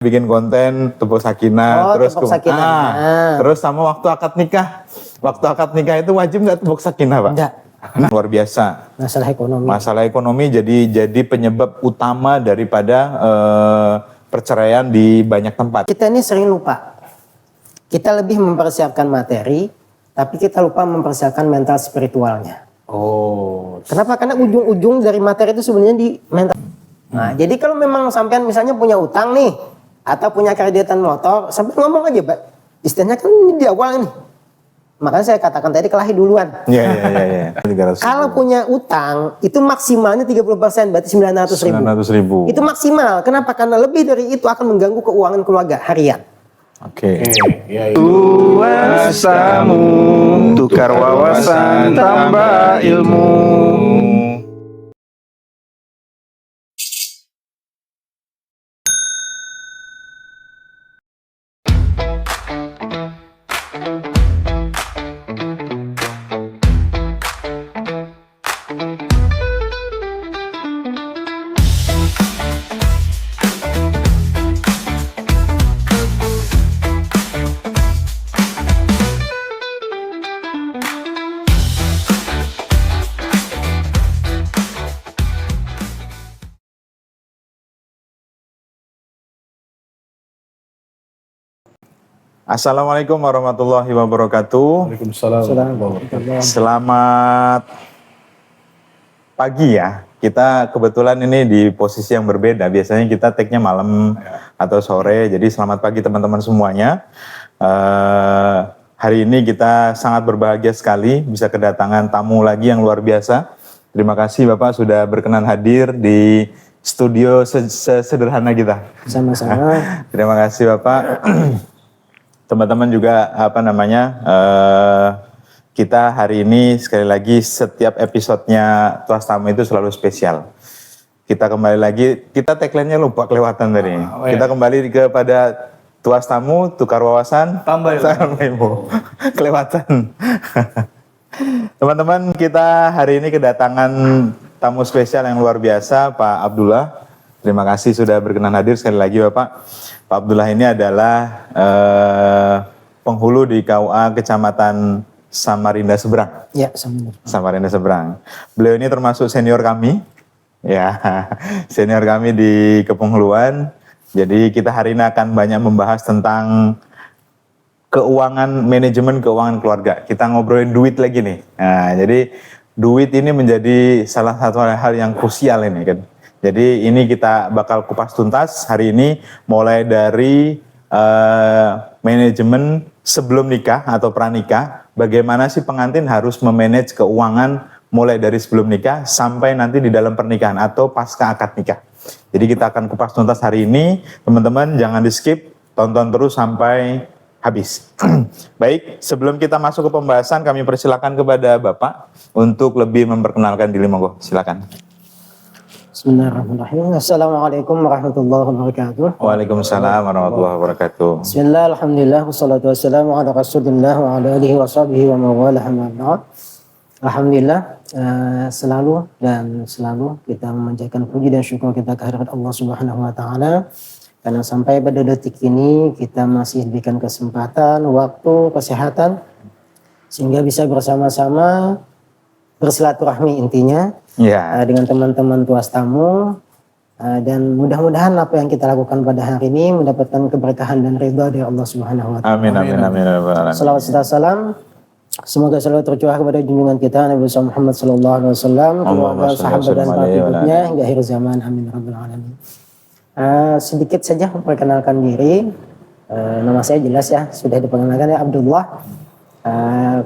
bikin konten tepuk sakinah, terus tepuk sakinah. Terus sama waktu akad nikah. Waktu akad nikah itu wajib nggak tepuk sakinah, Pak? Enggak. Luar biasa. Masalah ekonomi jadi penyebab utama daripada perceraian di banyak tempat. Kita ini sering lupa. Kita lebih mempersiapkan materi, tapi kita lupa mempersiapkan mental spiritualnya. Oh. Kenapa? Karena ujung-ujung dari materi itu sebenarnya di mental. Nah, jadi kalau memang sampean misalnya punya utang nih, atau punya kreditan motor, sampai ngomong aja, Pak. Istilahnya kan di awal nih. Makanya saya katakan tadi kelahi duluan. Iya. Kalau punya utang, itu maksimalnya 30%, berarti 900.000. Itu maksimal. Kenapa? Karena lebih dari itu akan mengganggu keuangan keluarga harian. Oke. Tuasamu, tukar wawasan, tambah ilmu. Assalamualaikum warahmatullahi wabarakatuh. Waalaikumsalam. Selamat pagi ya. Kita kebetulan ini di posisi yang berbeda. Biasanya kita take-nya malam atau sore. Jadi selamat pagi teman-teman semuanya. Hari ini kita sangat berbahagia sekali bisa kedatangan tamu lagi yang luar biasa. Terima kasih Bapak sudah berkenan hadir di studio sederhana kita. Sama-sama. Terima kasih Bapak. Teman-teman juga kita hari ini sekali lagi setiap episodenya Tuas Tamu itu selalu spesial. Kita kembali lagi, kita tagline-nya lupa kelewatan tadi. Kita kembali kepada Tuas Tamu, tukar wawasan, tambah ilmu. Kelewatan. Teman-teman, kita hari ini kedatangan tamu spesial yang luar biasa, Pak Abdullah. Terima kasih sudah berkenan hadir sekali lagi Bapak. Pak Abdullah ini adalah penghulu di KUA Kecamatan Samarinda Seberang. Ya, Samarinda Seberang. Beliau ini termasuk senior kami, ya, senior kami di kepenghuluan. Jadi kita hari ini akan banyak membahas tentang manajemen keuangan keluarga. Kita ngobrolin duit lagi nih. Nah, jadi duit ini menjadi salah satu hal yang krusial ini kan. Jadi ini kita bakal kupas tuntas hari ini mulai dari manajemen sebelum nikah atau pranikah. Bagaimana sih pengantin harus memanage keuangan mulai dari sebelum nikah sampai nanti di dalam pernikahan atau pasca akad nikah. Jadi kita akan kupas tuntas hari ini. Teman-teman jangan di skip, tonton terus sampai habis. Baik, sebelum kita masuk ke pembahasan kami persilakan kepada Bapak untuk lebih memperkenalkan diri, monggo. Silakan. Bismillahirrahmanirrahim. Assalamualaikum warahmatullahi wabarakatuh. Waalaikumsalam warahmatullahi wabarakatuh. Bismillah, alhamdulillah, wassalatu wassalamu ala rasulillah wa ala alihi wa sahbihi wa mawalah ma'ad. Alhamdulillah, selalu kita memanjatkan puji dan syukur kita kehadirat Allah Subhanahu wa taala. Karena sampai pada detik ini kita masih diberikan kesempatan, waktu, kesehatan sehingga bisa bersama-sama bersilaturahmi intinya dengan teman-teman Tuas Tamu, dan mudah-mudahan apa yang kita lakukan pada hari ini mendapatkan keberkahan dan ridha dari Allah Subhanahu wa taala. Amin. Salawat serta salam semoga selalu tercurah kepada junjungan kita Nabi Muhammad sallallahu alaihi wasallam, keluarga, sahabat dan pengikutnya hingga akhir zaman. Amin rabbal alamin. Sedikit saja memperkenalkan diri. Nama saya jelas ya, sudah diperkenalkan ya, Abdullah.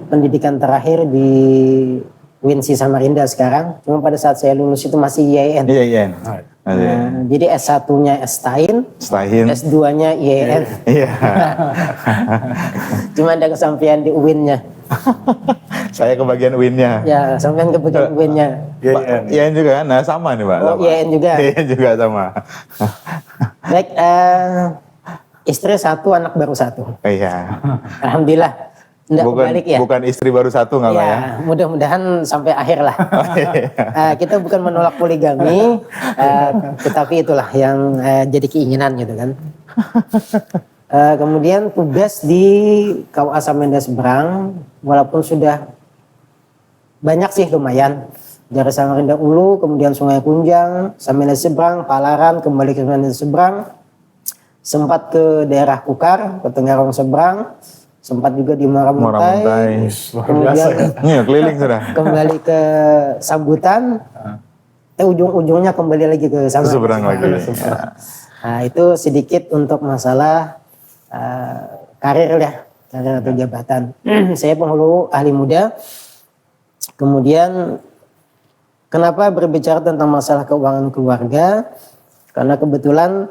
Pendidikan terakhir di WINSI Samarinda sekarang. Cuma pada saat saya lulus itu masih IAIN. Jadi S1-nya Stain, S2-nya IAIN. Cuma ada kesampaian di UIN-nya. Saya kebagian UIN-nya. Ya, sampean kebagian UIN-nya. IAIN juga kan? Nah, sama nih Pak. Oh, IAIN juga. IAIN juga sama. Baik, istri satu, anak baru satu. Iya. Alhamdulillah. Bukan istri baru satu nggak Pak ya? Mudah-mudahan sampai akhir lah. Kita bukan menolak poligami, tetapi itulah yang jadi keinginan gitu kan. Kemudian tugas di KUA Samarinda Seberang, walaupun sudah banyak sih lumayan. Dari Samarinda Ulu, kemudian Sungai Kunjang, Samarinda Seberang, Palaran, kembali ke Samarinda Seberang. Sempat ke daerah Kukar, ke Tenggarong Seberang, sempat juga di Muara Muntai. Kemudian Iya, keliling sudah. kembali ke Sambutan. Ujung-ujungnya kembali lagi ke Samarinda Seberang lagi. Nah, itu sedikit untuk masalah karir ya, karir atau jabatan. Saya penghulu ahli muda. Kemudian kenapa berbicara tentang masalah keuangan keluarga? Karena kebetulan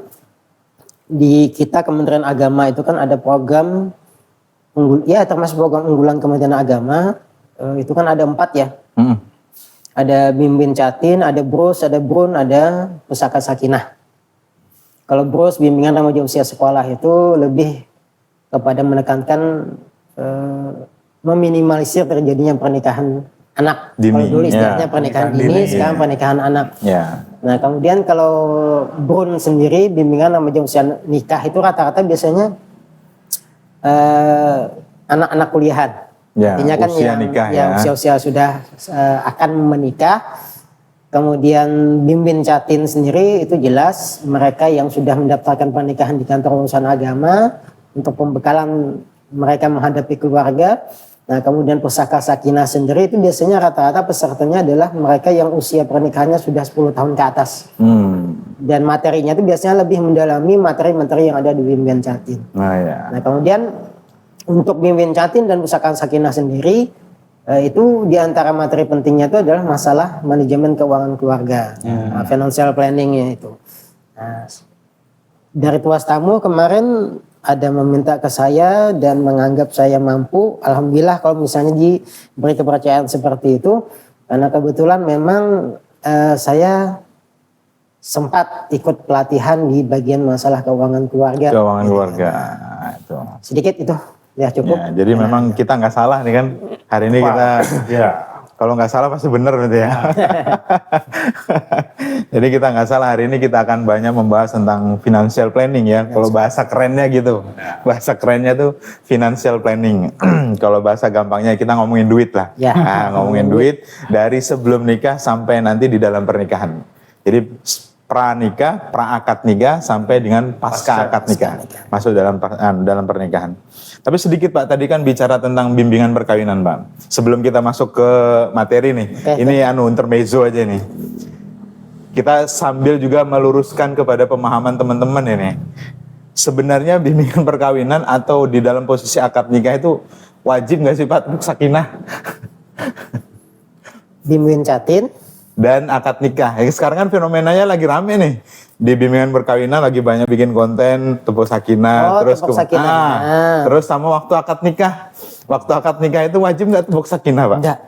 di kita Kementerian Agama itu kan ada program termasuk program unggulan Kementerian Agama. Itu kan ada 4 ya. Ada Bimbing Catin, ada BRUS, ada BRUN, ada Pusaka Sakinah. Kalau BRUS, bimbingan remaja usia sekolah, itu lebih kepada menekankan meminimalisir terjadinya pernikahan anak. Dini, Kalau dulu istilahnya ya. pernikahan Pernikahan dini, dini, sekarang ya. pernikahan anak. Ya. Nah kemudian kalau BRUN sendiri, bimbingan remaja usia nikah, itu rata-rata biasanya anak-anak kuliahan. Ya, Artinya kan usia yang nikah ya. usia-usia sudah akan menikah. Kemudian Bimbing Catin sendiri itu jelas mereka yang sudah mendaftarkan pernikahan di kantor urusan agama untuk pembekalan mereka menghadapi keluarga. Nah kemudian Pusaka Sakinah sendiri itu biasanya rata-rata pesertanya adalah mereka yang usia pernikahannya sudah 10 tahun ke atas. Dan materinya itu biasanya lebih mendalami materi-materi yang ada di Bimbing Catin. Nah, ya. Nah kemudian untuk Bimbing Catin dan Pusaka Sakinah sendiri itu diantara materi pentingnya itu adalah masalah manajemen keuangan keluarga, financial planningnya itu. Nah, dari tuas tamu kemarin ada meminta ke saya dan menganggap saya mampu. Alhamdulillah kalau misalnya diberi kepercayaan seperti itu, karena kebetulan memang saya sempat ikut pelatihan di bagian masalah keuangan keluarga. Keuangan keluarga. Itu. Sedikit itu. Ya cukup. Ya, jadi memang kita nggak salah nih kan. Hari ini kita kalau nggak salah pasti benar gitu ya. Jadi kita nggak salah, hari ini kita akan banyak membahas tentang financial planning ya. Kalau bahasa kerennya gitu. Bahasa kerennya tuh financial planning. Kalau bahasa gampangnya kita ngomongin duit lah. Ya. Nah, ngomongin duit dari sebelum nikah sampai nanti di dalam pernikahan. Jadi pranikah, praakad nikah sampai dengan pasca akad nikah. Masuk dalam pernikahan. Tapi sedikit Pak, tadi kan bicara tentang bimbingan perkawinan Pak. Sebelum kita masuk ke materi nih, ini intermezzo aja nih. Kita sambil juga meluruskan kepada pemahaman teman-teman ini. Sebenarnya bimbingan perkawinan atau di dalam posisi akad nikah itu wajib nggak sih Pak untuk sakinah? Bimbing Catin Dan akad nikah. Sekarang kan fenomenanya lagi rame nih. Di bimbingan perkawinan lagi banyak bikin konten tepuk sakinah, terus tepuk sakinah. terus sama waktu akad nikah. Waktu akad nikah itu wajib nggak tepuk sakinah Pak? enggak.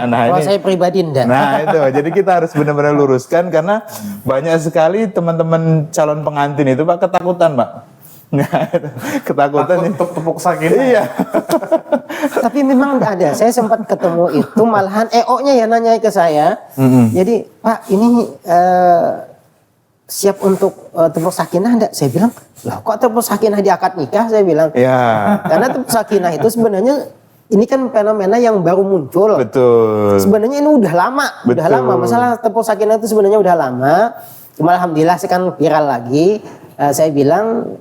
Nah Kalau ini, saya pribadi enggak. nah itu, jadi kita harus benar-benar luruskan karena banyak sekali teman-teman calon pengantin itu Pak ketakutan Pak. Ketakutan nih. Tepuk sakinah. Iya. Tapi memang ada. Saya sempat ketemu itu, malahan EO-nya ya nanya ke saya. Jadi Pak ini siap untuk tepuk sakinah enggak? Saya bilang, loh kok tepuk sakinah di akad nikah? Saya bilang. Ya. Karena tepuk sakinah itu sebenarnya ini kan fenomena yang baru muncul. Betul. Sebenarnya ini udah lama, udah Betul. lama. Masalah tepuk sakinah itu sebenarnya udah lama. Cuma alhamdulillah sekarang viral lagi. Saya bilang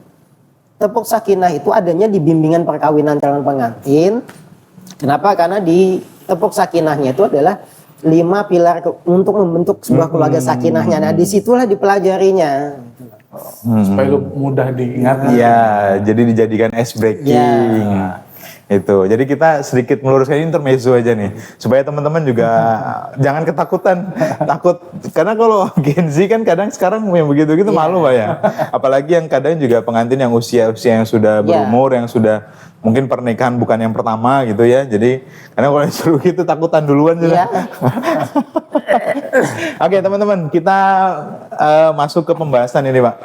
tepuk sakinah itu adanya di bimbingan perkawinan calon pengantin. Kenapa? Karena di tepuk sakinahnya itu adalah 5 pilar untuk membentuk sebuah keluarga sakinahnya. Nah disitulah dipelajarinya. Supaya lu mudah diingat. Iya, jadi dijadikan ice breaking. Itu. Jadi kita sedikit meluruskan intermezzo aja nih, supaya teman-teman juga jangan ketakutan, takut karena kalau Gen Z kan kadang sekarang yang begitu-gitu malu Pak ya. Apalagi yang kadang juga pengantin yang usia-usia yang sudah berumur, yang sudah mungkin pernikahan bukan yang pertama gitu ya. Jadi karena kalau disuruh gitu takutan duluan juga. Oke teman-teman, kita masuk ke pembahasan ini Pak.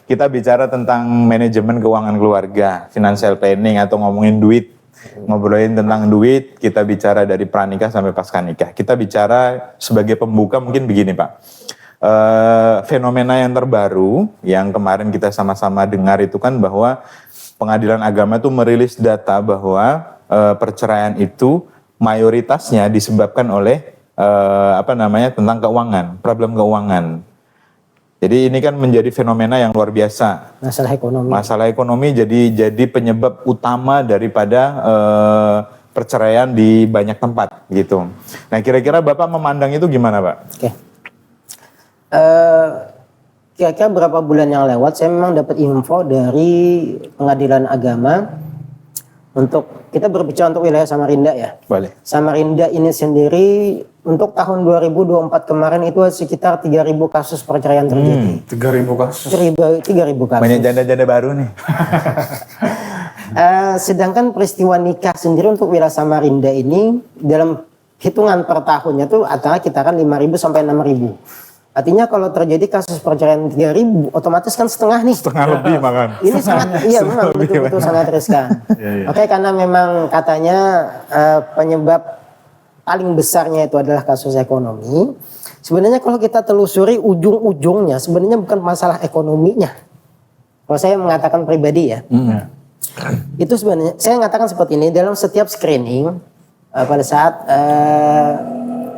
Kita bicara tentang manajemen keuangan keluarga, financial planning atau ngomongin duit. Ngobrolin tentang duit, kita bicara dari pranikah sampai pasca nikah. Kita bicara sebagai pembuka mungkin begini Pak. fenomena yang terbaru yang kemarin kita sama-sama dengar itu kan bahwa Pengadilan Agama itu merilis data bahwa perceraian itu mayoritasnya disebabkan oleh tentang keuangan, problem keuangan. Jadi ini kan menjadi fenomena yang luar biasa. Masalah ekonomi. Masalah ekonomi jadi penyebab utama daripada perceraian di banyak tempat gitu. Nah, kira-kira Bapak memandang itu gimana, Pak? Oke. Kira-kira berapa bulan yang lewat saya memang dapat info dari Pengadilan Agama untuk kita berbicara untuk wilayah Samarinda ya. Boleh. Samarinda ini sendiri untuk tahun 2024 kemarin itu sekitar 3.000 kasus perceraian terjadi. 3.000 kasus. 3.000 kasus. Banyak janda-janda baru nih. Sedangkan peristiwa nikah sendiri untuk wilayah Samarinda ini dalam hitungan per tahunnya tuh antara kita kan 5.000 sampai 6.000. Artinya kalau terjadi kasus perceraian 3.000 otomatis kan setengah nih. Setengah lebih makan. Ini sangat iya memang betul-betul sangat riskan. Oke, karena memang katanya penyebab paling besarnya itu adalah kasus ekonomi. Sebenarnya kalau kita telusuri ujung-ujungnya sebenarnya bukan masalah ekonominya. Kalau saya mengatakan pribadi ya. Itu sebenarnya saya mengatakan seperti ini dalam setiap screening pada saat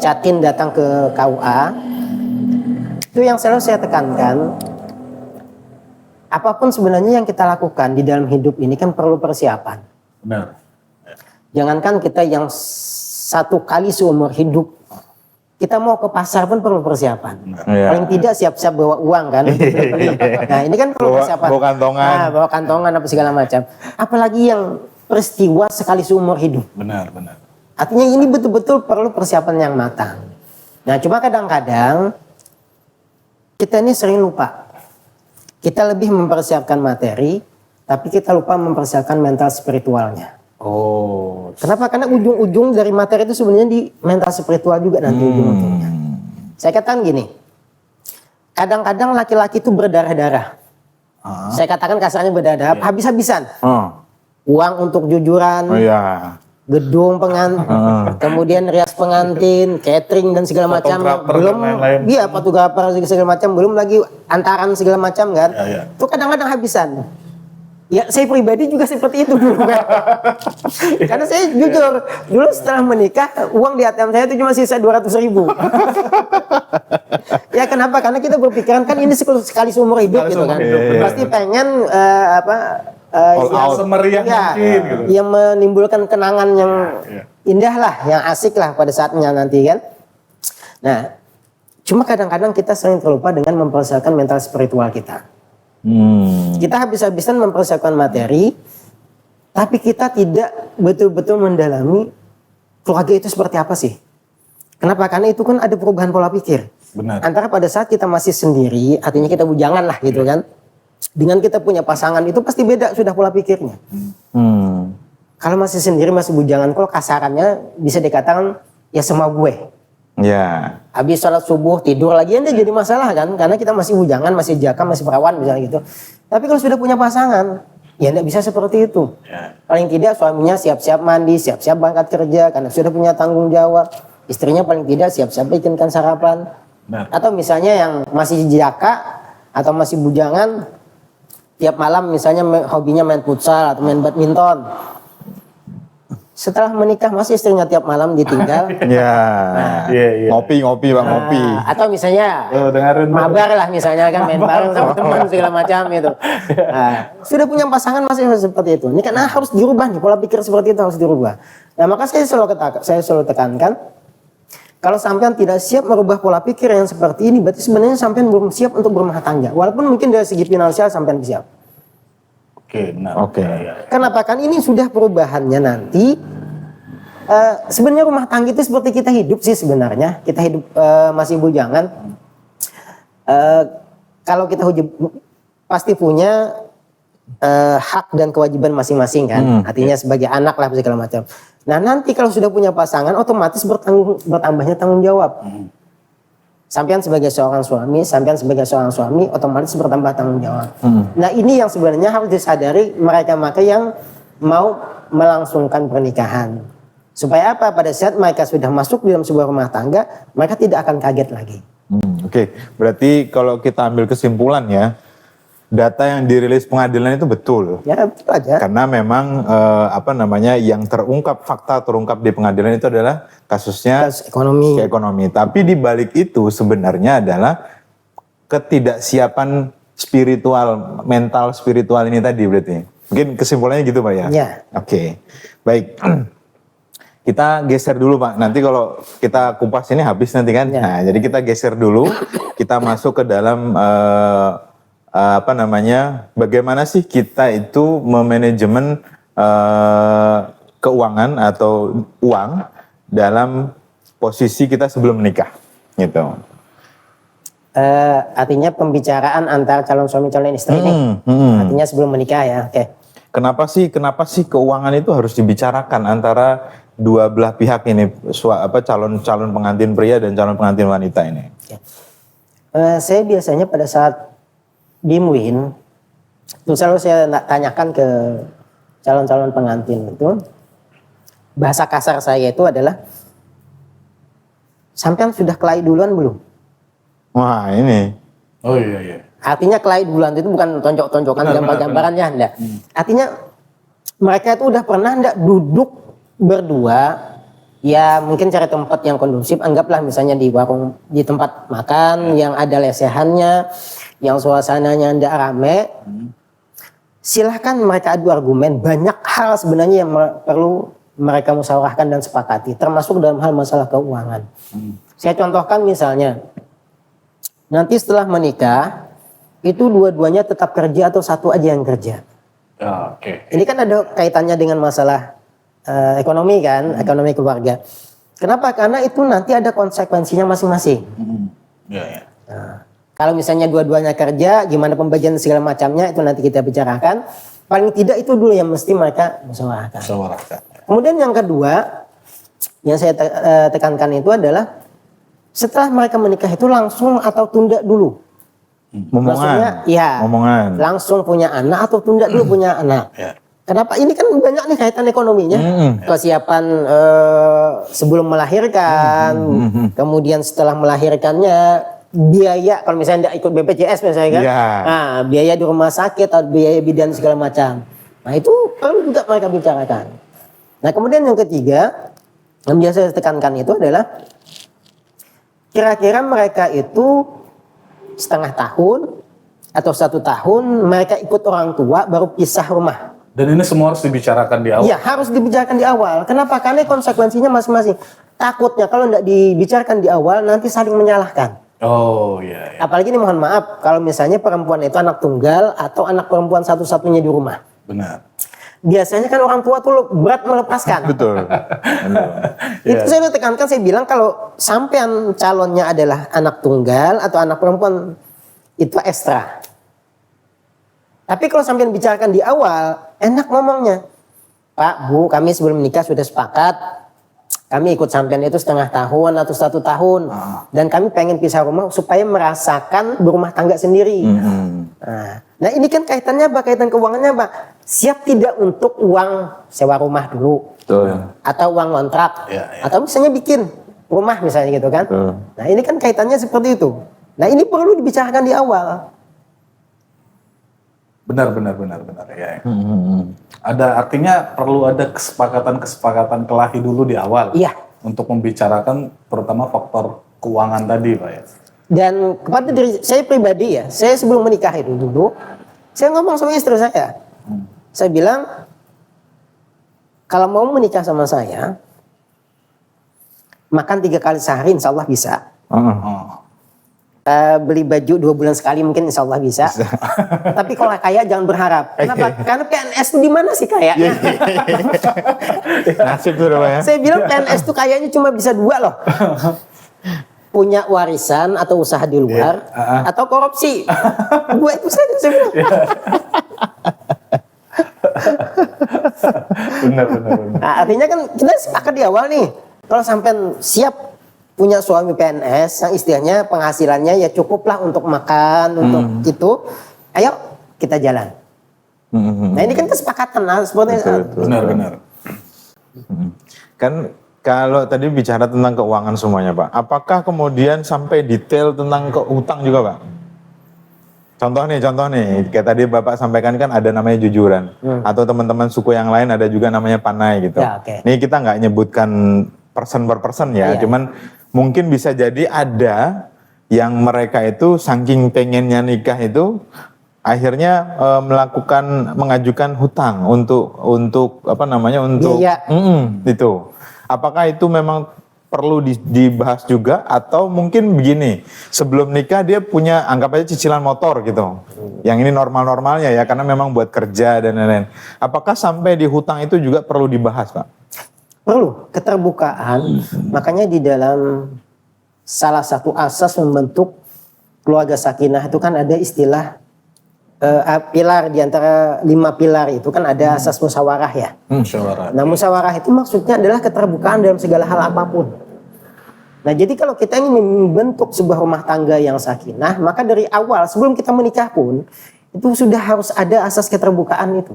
Catin datang ke KUA itu yang selalu saya tekankan apapun sebenarnya yang kita lakukan di dalam hidup ini kan perlu persiapan. Benar. Jangankan kita yang satu kali seumur hidup kita mau ke pasar pun perlu persiapan. Paling tidak siap-siap bawa uang kan. Nah ini kan perlu persiapan. Bawa kantongan. Nah, bawa kantongan apa segala macam. Apalagi yang peristiwa sekali seumur hidup. Benar. Artinya ini betul-betul perlu persiapan yang matang. Nah cuma kadang-kadang kita ini sering lupa. Kita lebih mempersiapkan materi, tapi kita lupa mempersiapkan mental spiritualnya. Oh. Kenapa? Karena ujung-ujung dari materi itu sebenarnya di mental spiritual juga nanti ujung-ujungnya. Saya katakan gini, kadang-kadang laki-laki itu berdarah-darah. Saya katakan kasarnya berdarah-darah, habis-habisan. Uang untuk jujuran, gedung kemudian rias pengantin, catering dan segala macam, belum iya fotografer segala macam, belum lagi antaran segala macam kan. Itu kadang-kadang habisan. Ya saya pribadi juga seperti itu dulu kan. Karena saya jujur dulu setelah menikah uang di ATM saya itu cuma sisa 200.000. Ya kenapa? Karena kita berpikiran kan ini sekali seumur hidup gitu kan. Pasti pengen yang semeriah mungkin gitu. Yang menimbulkan kenangan yang indah lah, yang asik lah pada saatnya nanti kan. Nah, cuma kadang-kadang kita sering terlupa dengan mempersiapkan mental spiritual kita. Kita habis-habisan mempersiapkan materi, tapi kita tidak betul-betul mendalami keluarga itu seperti apa sih. Kenapa? Karena itu kan ada perubahan pola pikir. Benar. Antara pada saat kita masih sendiri, artinya kita bujangan lah gitu kan. Dengan kita punya pasangan itu pasti beda sudah pola pikirnya. Kalau masih sendiri, masih bujangan, kalau kasarannya bisa dikatakan ya sama gue. Ya. Habis sholat subuh tidur lagi anda jadi masalah kan, karena kita masih bujangan, masih jaka, masih perawan misalnya gitu. Tapi kalau sudah punya pasangan, ya tidak bisa seperti itu. Paling tidak suaminya siap-siap mandi, siap-siap berangkat kerja karena sudah punya tanggung jawab. Istrinya paling tidak siap-siap bikinkan sarapan. Atau misalnya yang masih jaka atau masih bujangan, tiap malam misalnya hobinya main futsal atau main badminton. Setelah menikah masih istrinya tiap malam ditinggal. Ngopi Bang, ngopi. Atau misalnya mabar lah misalnya kan main bareng sama teman segala macam itu. Sudah punya pasangan masih seperti itu. Ini karena harus dirubah nih, pola pikir seperti itu harus dirubah. Nah maka saya selalu tekankan, kalau sampean tidak siap merubah pola pikir yang seperti ini, berarti sebenarnya sampean belum siap untuk berumah tangga. Walaupun mungkin dari segi finansial sampean siap. Oke. Kenapa? Kan ini sudah perubahannya nanti. Sebenarnya rumah tangga itu seperti kita hidup sih sebenarnya. Kita hidup masih bujangan. Kalau kita pasti punya hak dan kewajiban masing-masing kan. Artinya sebagai anak lah segala macam. Nah nanti kalau sudah punya pasangan otomatis bertambahnya tanggung jawab. Sampean sebagai seorang suami otomatis bertambah tanggung jawab. Nah ini yang sebenarnya harus disadari mereka yang mau melangsungkan pernikahan. Supaya apa? Pada saat mereka sudah masuk dalam sebuah rumah tangga, mereka tidak akan kaget lagi. Oke, berarti kalau kita ambil kesimpulan ya, data yang dirilis pengadilan itu betul. Ya betul aja. Karena memang yang fakta terungkap di pengadilan itu adalah kasusnya Kasus ekonomi. ekonomi. Tapi di balik itu sebenarnya adalah ketidaksiapan spiritual, mental spiritual ini tadi berarti. Mungkin kesimpulannya gitu Pak ya? Ya. Oke, baik. Kita geser dulu Pak, nanti kalau kita kupas ini habis nanti kan. Ya. Nah, jadi kita geser dulu, kita masuk ke dalam bagaimana sih kita itu memanajemen keuangan atau uang dalam posisi kita sebelum menikah, gitu. Artinya pembicaraan antara calon suami calon istri ini, artinya sebelum menikah ya. Oke. Kenapa sih keuangan itu harus dibicarakan antara dua belah pihak ini, calon pengantin pria dan calon pengantin wanita ini? Saya biasanya pada saat bimuin, itu selalu saya tanyakan ke calon-calon pengantin itu, bahasa kasar saya itu adalah, sampean sudah kelahi duluan belum? Wah ini. Oh iya. Artinya kelahi duluan itu bukan tonjok-tonjokan gambar-gambarannya, enggak. Artinya mereka itu udah pernah enggak duduk berdua, ya mungkin cari tempat yang kondusif, anggaplah misalnya di warung, di tempat makan yang ada lesehannya, yang suasananya enggak rame. Silahkan mereka adu argumen, banyak hal sebenarnya yang perlu mereka musyawarahkan dan sepakati, termasuk dalam hal masalah keuangan. Saya contohkan misalnya, nanti setelah menikah, itu dua-duanya tetap kerja atau satu aja yang kerja. Oke. Ini kan ada kaitannya dengan masalah ekonomi kan, ekonomi keluarga. Kenapa? Karena itu nanti ada konsekuensinya masing-masing. Iya. Nah, kalau misalnya dua-duanya kerja, gimana pembagian segala macamnya itu nanti kita bicarakan. Paling tidak itu dulu yang mesti mereka musyawarahkan. Kemudian yang kedua, yang saya tekankan itu adalah setelah mereka menikah itu langsung atau tunda dulu. Maksudnya, ya, langsung punya anak atau tunda dulu punya anak. Ya. Kenapa? Ini kan banyak nih kaitan ekonominya. Kesiapan sebelum melahirkan, kemudian setelah melahirkannya, biaya kalau misalnya tidak ikut BPJS misalnya kan, nah, biaya di rumah sakit atau biaya bidan segala macam. Nah itu perlu juga mereka bicarakan. Nah kemudian yang ketiga, yang biasa saya tekankan itu adalah kira-kira mereka itu setengah tahun atau 1 tahun mereka ikut orang tua baru pisah rumah. Dan ini semua harus dibicarakan di awal? Iya harus dibicarakan di awal. Kenapa? Karena konsekuensinya masing-masing. Takutnya kalau tidak dibicarakan di awal nanti saling menyalahkan. Oh iya. Apalagi ini mohon maaf kalau misalnya perempuan itu anak tunggal atau anak perempuan satu-satunya di rumah. Benar. Biasanya kan orang tua tuh berat melepaskan. Betul. Itu saya udah tekankan, saya bilang kalau sampean calonnya adalah anak tunggal atau anak perempuan itu ekstra. Tapi kalau sampean bicarakan di awal, enak ngomongnya. Pak, Bu, kami sebelum menikah sudah sepakat, kami ikut sampean itu setengah tahun atau 1 tahun. Dan kami pengen pisah rumah supaya merasakan berumah tangga sendiri. Nah ini kan kaitannya apa? Kaitan keuangannya apa? Siap tidak untuk uang sewa rumah dulu. Betul. Atau uang kontrak. Atau misalnya bikin rumah misalnya gitu kan. Nah ini kan kaitannya seperti itu. Nah ini perlu dibicarakan di awal. Benar ya. Ada artinya perlu ada kesepakatan kelahi dulu di awal. Iya. Untuk membicarakan terutama faktor keuangan tadi Pak ya. Dan kepada diri saya pribadi ya, saya sebelum menikah itu dulu, saya ngomong sama istri saya. Saya bilang, kalau mau menikah sama saya, makan 3 kali sehari insya Allah bisa. Beli baju 2 bulan sekali mungkin insya Allah bisa. Tapi kalau kaya jangan berharap. Kenapa? Karena PNS itu di mana sih kayaknya? Nasib tuh ya. Saya bilang PNS itu kayaknya cuma bisa 2 loh. Punya warisan atau usaha di luar atau korupsi. 2 itu saja saya bilang. Benar. Nah, artinya kan kita sepakat di awal nih. Kalau sampai siap punya suami PNS yang istilahnya penghasilannya ya cukuplah untuk makan, untuk itu, ayo kita jalan. Nah ini kan kesepakatan seperti benar. Kan Kalau tadi bicara tentang keuangan semuanya Pak, apakah kemudian sampai detail tentang hutang juga Pak? Contoh nih, kayak tadi Bapak sampaikan kan ada namanya jujuran, atau teman-teman suku yang lain ada juga namanya panai gitu. Ya, oke. Ini kita nggak nyebutkan person per person ya, Iya. cuman mungkin bisa jadi ada yang mereka itu saking pengennya nikah itu akhirnya mengajukan hutang untuk apa namanya untuk Biaya. itu. Apakah itu memang perlu dibahas juga atau mungkin begini, sebelum nikah dia punya anggap aja cicilan motor gitu. Yang ini normal-normalnya ya karena memang buat kerja dan lain-lain. Apakah sampai di hutang itu juga perlu dibahas, Pak? Perlu keterbukaan. Makanya di dalam salah satu asas membentuk keluarga sakinah itu kan ada istilah pilar, di antara 5 pilar itu kan ada asas musyawarah ya. Musyawarah. Nah, musyawarah itu maksudnya adalah keterbukaan dalam segala hal apapun. Nah, jadi kalau kita ingin membentuk sebuah rumah tangga yang sakinah, maka dari awal sebelum kita menikah pun itu sudah harus ada asas keterbukaan itu.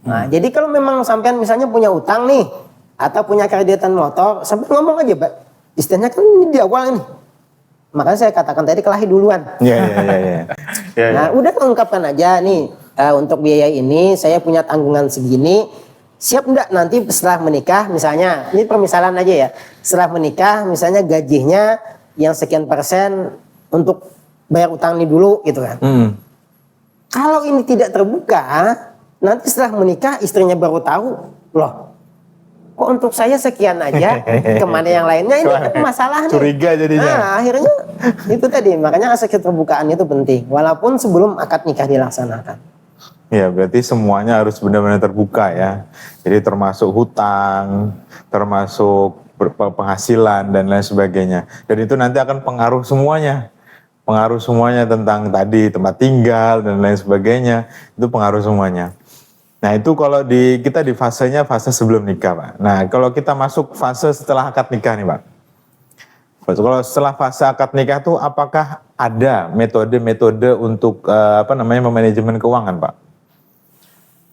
Nah, jadi kalau memang sampean misalnya punya utang nih atau punya kreditan motor, sampai ngomong aja, Pak. Istilahnya kan ini di awal ini. Makanya saya katakan tadi kelahi duluan. Iya. Nah, udah ungkapkan aja nih untuk biaya ini saya punya tanggungan segini. Siap enggak nanti setelah menikah misalnya, ini permisalan aja ya. Setelah menikah misalnya gajinya yang sekian persen untuk bayar utang ini dulu gitu kan. Kalau ini tidak terbuka, nanti setelah menikah istrinya baru tahu, loh kok untuk saya sekian aja, kemana yang lainnya, ini kan masalah nih. Curiga jadinya. Nah, akhirnya itu tadi, makanya asas keterbukaan itu penting, walaupun sebelum akad nikah dilaksanakan. Ya, berarti semuanya harus benar-benar terbuka ya. Jadi termasuk hutang, termasuk penghasilan dan lain sebagainya. Dan itu nanti akan pengaruh semuanya. Pengaruh semuanya tentang tadi tempat tinggal dan lain sebagainya. Itu pengaruh semuanya. Nah itu kalau kita di fasenya fase sebelum nikah Pak. Nah kalau kita masuk fase setelah akad nikah nih Pak. Kalau setelah fase akad nikah tuh apakah ada metode-metode untuk memanajemen keuangan Pak?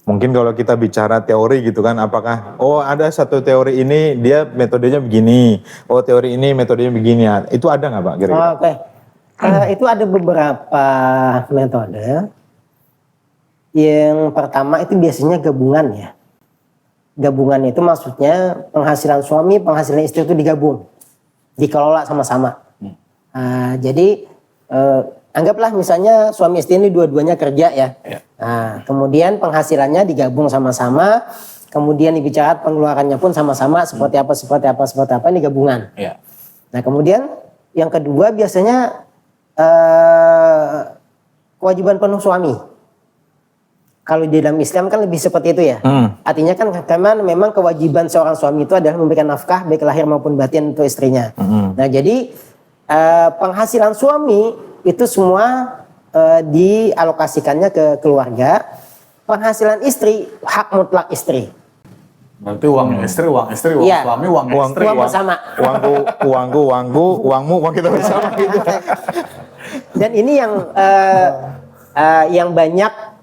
Mungkin kalau kita bicara teori gitu kan, apakah ada satu teori ini dia metodenya begini, teori ini metodenya begini, itu ada nggak Pak kira-kira? Oke. Itu ada beberapa metode. Yang pertama itu biasanya gabungan ya. Gabungan itu maksudnya penghasilan suami, penghasilan istri itu digabung, dikelola sama-sama. Jadi anggaplah misalnya suami istri ini dua-duanya kerja ya. Nah, kemudian penghasilannya digabung sama-sama, kemudian dibicarakan pengeluarannya pun sama-sama seperti apa ini gabungan. Nah kemudian yang kedua biasanya kewajiban penuh suami. Kalau di dalam Islam kan lebih seperti itu ya. Artinya kan memang kewajiban seorang suami itu adalah memberikan nafkah baik lahir maupun batin untuk istrinya. Nah jadi penghasilan suami itu semua dialokasikannya ke keluarga. Penghasilan istri hak mutlak istri. Berarti uang istri, uang Iya. suami, uang istri. Uang bersama. Uangku, uang kita bersama gitu. Dan ini yang banyak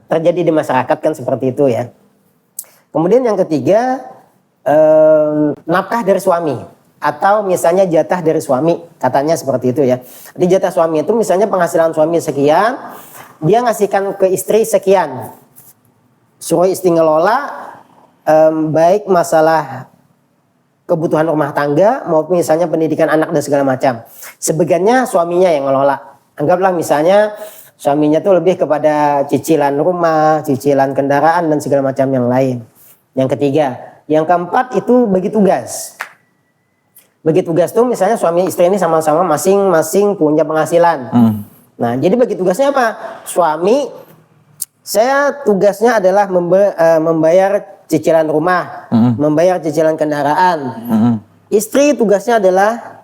terjadi di masyarakat kan seperti itu ya. Kemudian yang ketiga nafkah dari suami atau misalnya jatah dari suami, katanya seperti itu ya. Di jatah suami itu misalnya penghasilan suami sekian, dia ngasihkan ke istri sekian, suruh istri ngelola baik masalah kebutuhan rumah tangga maupun misalnya pendidikan anak dan segala macam. Sebagiannya suaminya yang ngelola. Anggaplah misalnya suaminya tuh lebih kepada cicilan rumah, cicilan kendaraan dan segala macam yang lain. Yang ketiga, yang keempat itu bagi tugas. Bagi tugas tuh misalnya suami istri ini sama-sama masing-masing punya penghasilan. Nah, jadi bagi tugasnya apa? Suami, saya tugasnya adalah membayar cicilan rumah, membayar cicilan kendaraan. Istri tugasnya adalah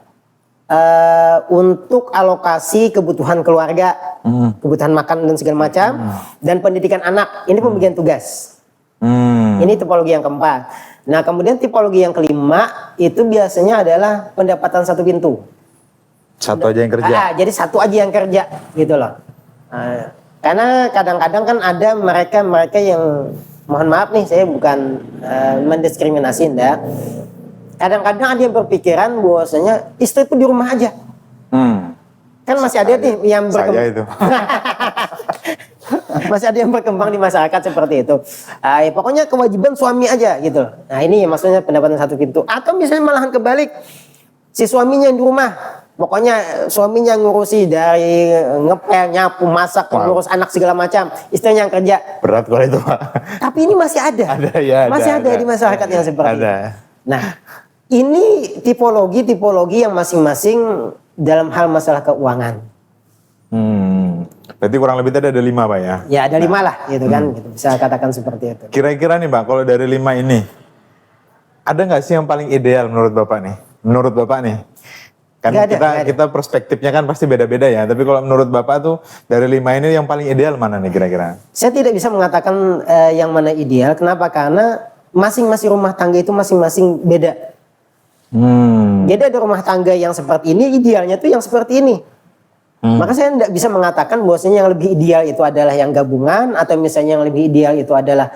untuk alokasi kebutuhan keluarga, kebutuhan makan dan segala macam, dan pendidikan anak. Ini pembagian tugas. Ini tipologi yang keempat. Nah kemudian tipologi yang kelima itu biasanya adalah pendapatan satu pintu. Satu aja yang kerja. Jadi satu aja yang kerja gitu loh. Karena kadang-kadang kan ada mereka yang mohon maaf nih saya bukan mendiskriminasi enggak. Kadang-kadang ada yang berpikiran bahwasanya istri itu di rumah aja. Kan masih ada nih yang Saya itu. masih ada yang berkembang di masyarakat seperti itu. Ya, pokoknya kewajiban suami aja gitu. Nah ini maksudnya pendapatan satu pintu. Atau misalnya malahan kebalik, si suaminya yang di rumah, pokoknya suaminya ngurusi dari ngepel, nyapu, masak, ngurus anak segala macam, istrinya yang kerja. Berat kalau itu, Pak. Tapi ini masih ada, Ada, ya, masih ada di masyarakat yang seperti itu. Nah ini tipologi yang masing-masing dalam hal masalah keuangan. Berarti kurang lebih tadi ada 5, Pak ya? Ya ada 5 lah gitu kan, gitu. Bisa katakan seperti itu. Kira-kira nih Pak, kalau dari 5 ini, ada nggak sih yang paling ideal menurut Bapak nih? Menurut Bapak nih? Kan Nggak ada. kita perspektifnya kan pasti beda-beda ya, tapi kalau menurut Bapak tuh dari 5 ini yang paling ideal mana nih kira-kira? Saya tidak bisa mengatakan yang mana ideal. Kenapa? Karena masing-masing rumah tangga itu masing-masing beda. Jadi ada rumah tangga yang seperti ini, idealnya tuh yang seperti ini. Maka saya tidak bisa mengatakan bahwasanya yang lebih ideal itu adalah yang gabungan, atau misalnya yang lebih ideal itu adalah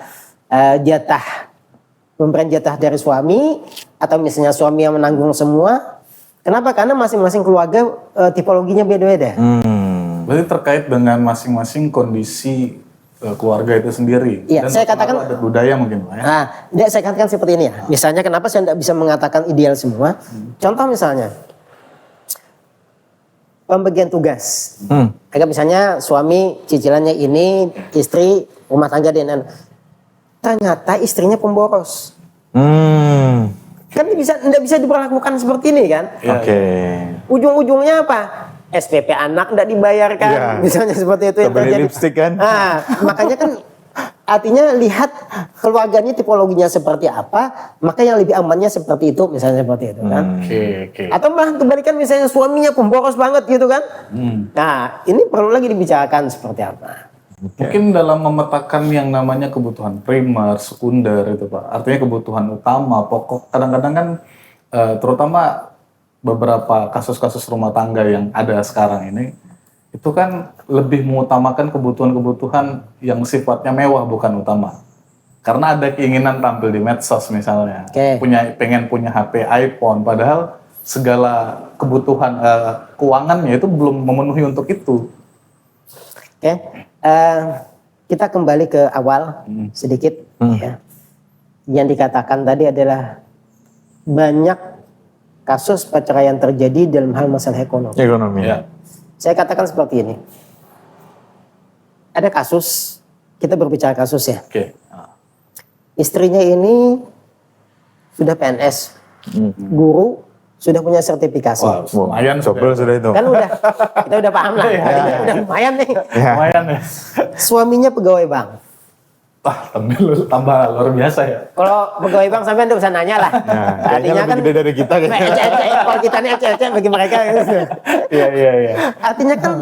pemberian jatah dari suami, atau misalnya suami yang menanggung semua. Kenapa? Karena masing-masing keluarga tipologinya beda-beda. Berarti terkait dengan masing-masing kondisi keluarga itu sendiri. Iya, Dan saya katakan ada budaya mungkin Pak ya. Nah, saya katakan seperti ini ya. Misalnya kenapa saya tidak bisa mengatakan ideal semua? Contoh misalnya pembagian tugas. Agak misalnya suami cicilannya ini, istri rumah tangga dan ternyata istrinya pemboros. Kan tidak bisa diperlakukan seperti ini kan? Oke. Ujung-ujungnya apa? SPP anak tidak dibayarkan, misalnya seperti itu yang Kebeli terjadi. lipstik kan? Nah, makanya kan artinya lihat keluarganya tipologinya seperti apa, maka yang lebih amannya seperti itu, misalnya seperti itu kan. Oke. Atau malah kebalikan misalnya suaminya pemboros banget gitu kan. Nah, ini perlu lagi dibicarakan seperti apa. Mungkin dalam memetakan yang namanya kebutuhan primer, sekunder itu Pak. Artinya kebutuhan utama, pokok. Kadang-kadang kan terutama beberapa kasus-kasus rumah tangga yang ada sekarang ini, itu kan lebih mengutamakan kebutuhan-kebutuhan yang sifatnya mewah bukan utama. Karena ada keinginan tampil di medsos misalnya, pengen punya HP iPhone, padahal segala kebutuhan keuangannya itu belum memenuhi untuk itu. Kita kembali ke awal sedikit. Ya. Yang dikatakan tadi adalah banyak kasus perceraian terjadi dalam hal masalah ekonomi. Ya. Saya katakan seperti ini. Ada kasus, kita berbicara kasus ya. Istrinya ini sudah PNS, guru, sudah punya sertifikasi. Lumayan Sobel sudah itu. Kan kita udah paham lah. Udah lumayan nih. Lumayan ya. Suaminya pegawai bank. Tambah luar biasa ya. Kalau pegawai bank sampai Anda bisa nanya lah. Artinya kan gede dari kita kalau kita nih ecek bagi mereka. Iya. Artinya kan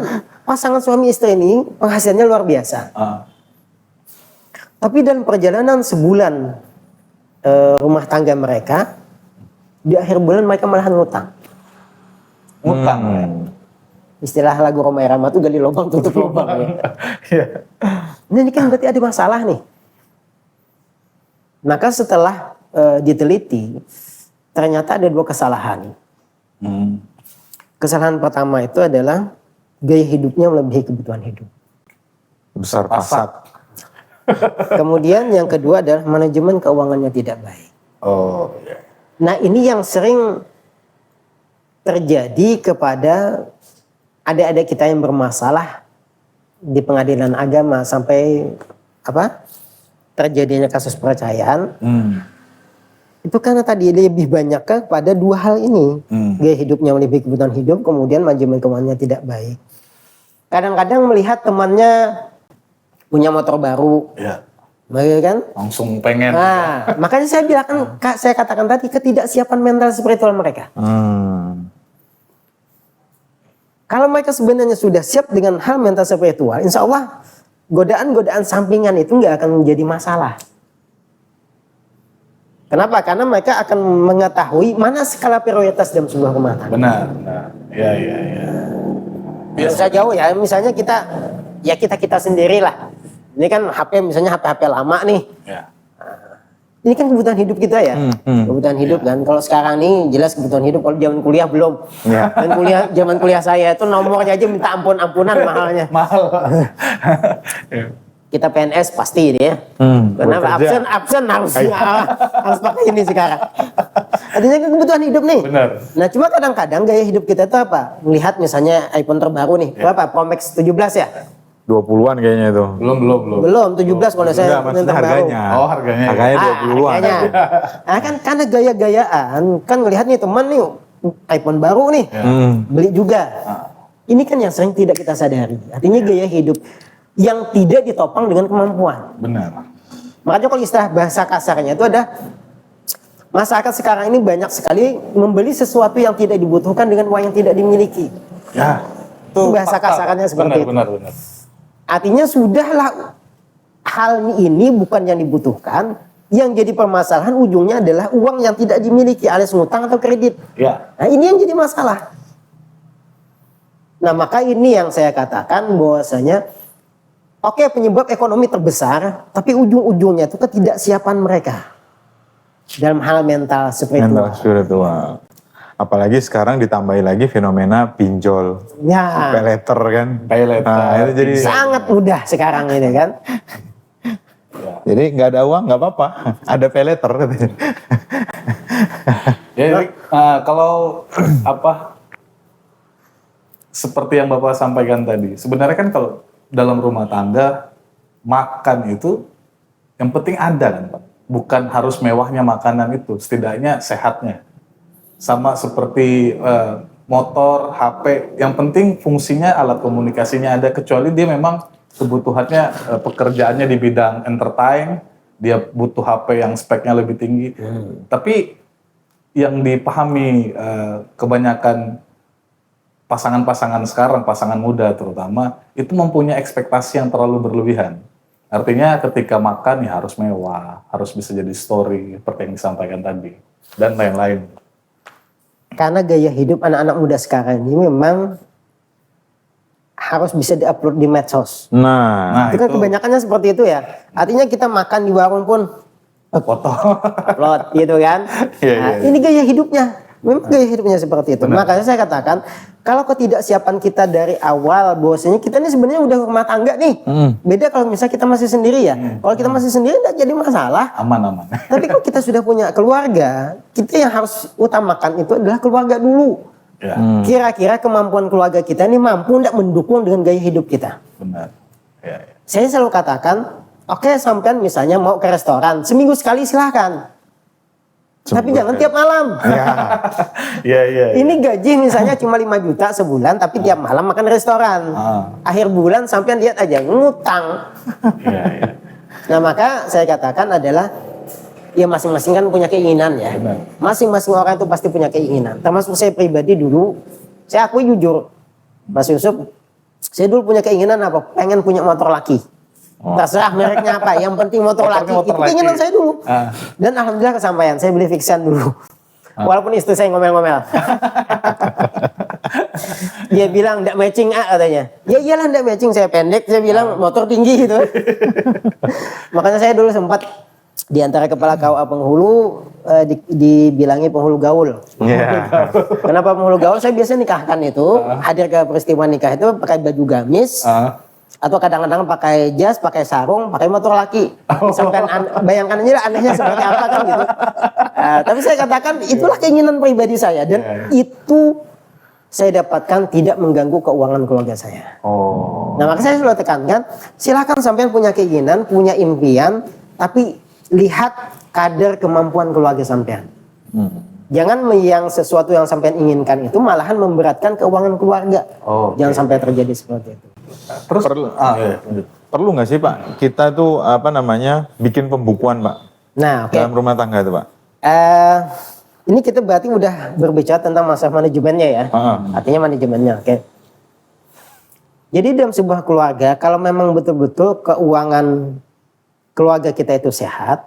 pasangan suami istri ini penghasilannya luar biasa. Tapi dalam perjalanan sebulan rumah tangga mereka, di akhir bulan mereka malahan ngutang. Istilah lagu Rhoma Irama tuh gali lubang tutup lubang. Ini kan berarti ada masalah nih. Maka setelah diteliti, ternyata ada 2 kesalahan. Kesalahan pertama itu adalah gaya hidupnya melebihi kebutuhan hidup. Besar pasak. Kemudian yang kedua adalah manajemen keuangannya tidak baik. Nah ini yang sering terjadi kepada adik-adik kita yang bermasalah di pengadilan agama sampai terjadinya kasus perceraian. Itu karena tadi lebih banyak kepada 2 hal ini. Gaya hidupnya melebihi kebutuhan hidup, kemudian manajemen keuangannya tidak baik. Kadang-kadang melihat temannya punya motor baru. Kan? Langsung pengen. Nah, makanya saya katakan tadi ketidaksiapan mental spiritual mereka. Kalau mereka sebenarnya sudah siap dengan hal mental spiritual, insya Allah godaan-godaan sampingan itu nggak akan menjadi masalah. Kenapa? Karena mereka akan mengetahui mana skala prioritas dalam sebuah rumah tangga. Benar. Iya. Bisa jauh ya, misalnya kita sendirilah. Ini kan HP misalnya HP lama nih. ini kan kebutuhan hidup kita ya, kebutuhan hidup kan. Kalau sekarang nih jelas kebutuhan hidup. Kalau zaman kuliah belum. Ya. Dan zaman kuliah saya itu nomornya aja minta ampunan mahalnya. Mahal. Ya. Kita PNS pasti ini ya. Kenapa bekerja. absen harus pakai ini sekarang. Artinya kan kebutuhan hidup nih. Benar. Nah cuma kadang-kadang gaya hidup kita itu apa? Melihat misalnya iPhone terbaru nih, berapa? Pro Max 17 ya? 20-an kayaknya itu. Belum 17 kalau saya Enggak, maksudnya terbaru. harganya. Oh, harganya. Harganya 20-an. Harganya. Nah, kan karena gaya-gayaan, kan ngelihat nih teman nih iPhone baru nih, beli juga. Ini kan yang sering tidak kita sadari. Artinya gaya hidup yang tidak ditopang dengan kemampuan. Benar. Makanya kalau istilah bahasa kasarnya itu ada masyarakat sekarang ini banyak sekali membeli sesuatu yang tidak dibutuhkan dengan uang yang tidak dimiliki. Ya. Itu bahasa kasarannya seperti itu. Benar. Artinya sudahlah hal ini bukan yang dibutuhkan, yang jadi permasalahan ujungnya adalah uang yang tidak dimiliki alias ngutang atau kredit. Ya. Nah ini yang jadi masalah. Nah maka ini yang saya katakan bahwasanya oke, penyebab ekonomi terbesar, tapi ujung-ujungnya itu ketidaksiapan mereka dalam hal mental Mental spiritual. spiritual. Apalagi sekarang ditambahi lagi fenomena pinjol, Ya, pay letter kan. Pay letter. Nah, itu jadi sangat mudah sekarang ini kan. jadi nggak ada uang nggak apa-apa, ada pay letter. Ya, jadi, kalau apa seperti yang Bapak sampaikan tadi, sebenarnya kan kalau dalam rumah tangga makan itu yang penting ada kan Pak, bukan harus mewahnya makanan itu, setidaknya sehatnya. Sama seperti motor, HP, yang penting fungsinya alat komunikasinya ada, kecuali dia memang kebutuhannya pekerjaannya di bidang entertain, dia butuh HP yang speknya lebih tinggi. Tapi yang dipahami kebanyakan pasangan-pasangan sekarang, pasangan muda terutama, itu mempunyai ekspektasi yang terlalu berlebihan. Artinya ketika makan ya harus mewah, harus bisa jadi story, seperti yang disampaikan tadi, dan lain-lain. Karena gaya hidup anak-anak muda sekarang ini memang harus bisa diupload di medsos. Nah, Itu kan kebanyakannya seperti itu ya. Artinya kita makan di warung pun Foto. upload gitu kan. Iya, Nah, iya. ini gaya hidupnya. Memang gaya hidupnya seperti itu. Makanya saya katakan kalau ketidaksiapan kita dari awal bahwasanya kita ini sebenarnya udah rumah tangga nih. Beda kalau misalnya kita masih sendiri ya. Kalau kita masih sendiri tidak jadi masalah. Aman. Tapi kalau kita sudah punya keluarga, kita yang harus utamakan itu adalah keluarga dulu. Ya, Kira-kira kemampuan keluarga kita ini mampu tidak mendukung dengan gaya hidup kita. benar. Ya. Saya selalu katakan, oke sampean misalnya mau ke restoran, seminggu sekali silahkan. Tapi jangan tiap malam. Iya. Ini gaji misalnya cuma 5 juta sebulan, tapi tiap malam makan restoran. Akhir bulan sampean lihat aja, ngutang. Iya. Nah maka saya katakan adalah, ya masing-masing kan punya keinginan ya. Benar. Masing-masing orang itu pasti punya keinginan. Termasuk saya pribadi dulu, saya akui jujur, Mas Yusuf, saya dulu punya keinginan apa? Pengen punya motor laki. Terserah mereknya apa, yang penting motor laki. Motor Itu laki. keinginan saya dulu. Ah. Dan alhamdulillah kesampaian, saya beli Vixian dulu. Walaupun istri saya ngomel-ngomel. Dia bilang enggak matching katanya. Ya iyalah enggak matching, saya pendek, saya bilang motor tinggi gitu. Makanya saya dulu sempat di antara kepala KUA penghulu dibilangi penghulu gaul. Iya. Kenapa penghulu gaul? Saya biasa nikahkan itu, hadir ke peristiwa nikah itu pakai baju gamis. Atau kadang-kadang pakai jas, pakai sarung, pakai motor laki. Sampai bayangkan aja anehnya seperti apa kan gitu. Tapi saya katakan itulah keinginan pribadi saya dan itu saya dapatkan tidak mengganggu keuangan keluarga saya. Nah maka saya selalu tekankan, silakan sampean punya keinginan, punya impian, tapi lihat kadar kemampuan keluarga sampean. Jangan yang sesuatu yang sampean inginkan itu malahan memberatkan keuangan keluarga. Jangan sampai terjadi seperti itu. Terus Perlu nggak sih Pak, kita tuh bikin pembukuan Pak Nah, oke. dalam rumah tangga itu Pak? Ini kita berarti udah berbicara tentang masalah manajemennya ya. Artinya manajemennya, oke. Jadi dalam sebuah keluarga, kalau memang betul-betul keuangan keluarga kita itu sehat,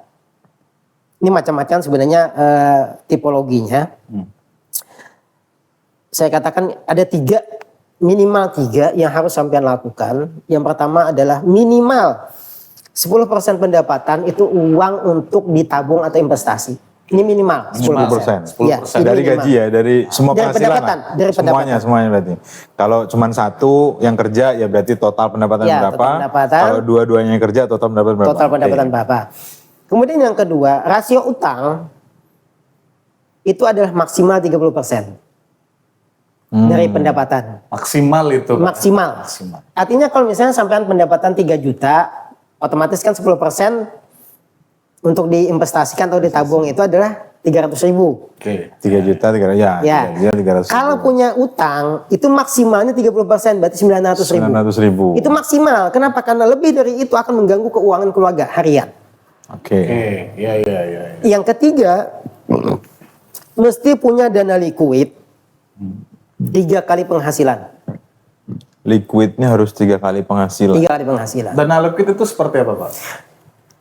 ini macam-macam sebenarnya tipologinya. Saya katakan ada minimal tiga yang harus sampean lakukan. Yang pertama adalah minimal 10% pendapatan itu uang untuk ditabung atau investasi. Ini minimal 10%. 10%. Ya, ini Dari minimal. gaji ya, dari semua Dari penghasilan pendapatan, lah. dari Semuanya berarti. Kalau cuma satu yang kerja ya berarti total pendapatan Ya, berapa? total pendapatan. Kalau dua-duanya yang kerja total pendapatan berapa? Total pendapatan Oke. berapa. Kemudian yang kedua, rasio utang itu adalah maksimal 30% dari pendapatan. Maksimal itu, Pak. Maksimal. Maksimal. Artinya kalau misalnya sampean pendapatan 3 juta, otomatis kan 10% untuk diinvestasikan atau ditabung itu adalah 300.000. Oke. 3 juta, 3 ya. Ya. 300 Kalau punya utang itu maksimalnya 30%, berarti 900.000. 900.000. Itu maksimal. Kenapa? Karena lebih dari itu akan mengganggu keuangan keluarga harian. Oke. Oke, ya. Yang ketiga, mesti punya dana likuid 3 kali penghasilan. Liquidnya harus 3 kali penghasilan. 3 kali penghasilan. Dana liquid itu seperti apa, Pak?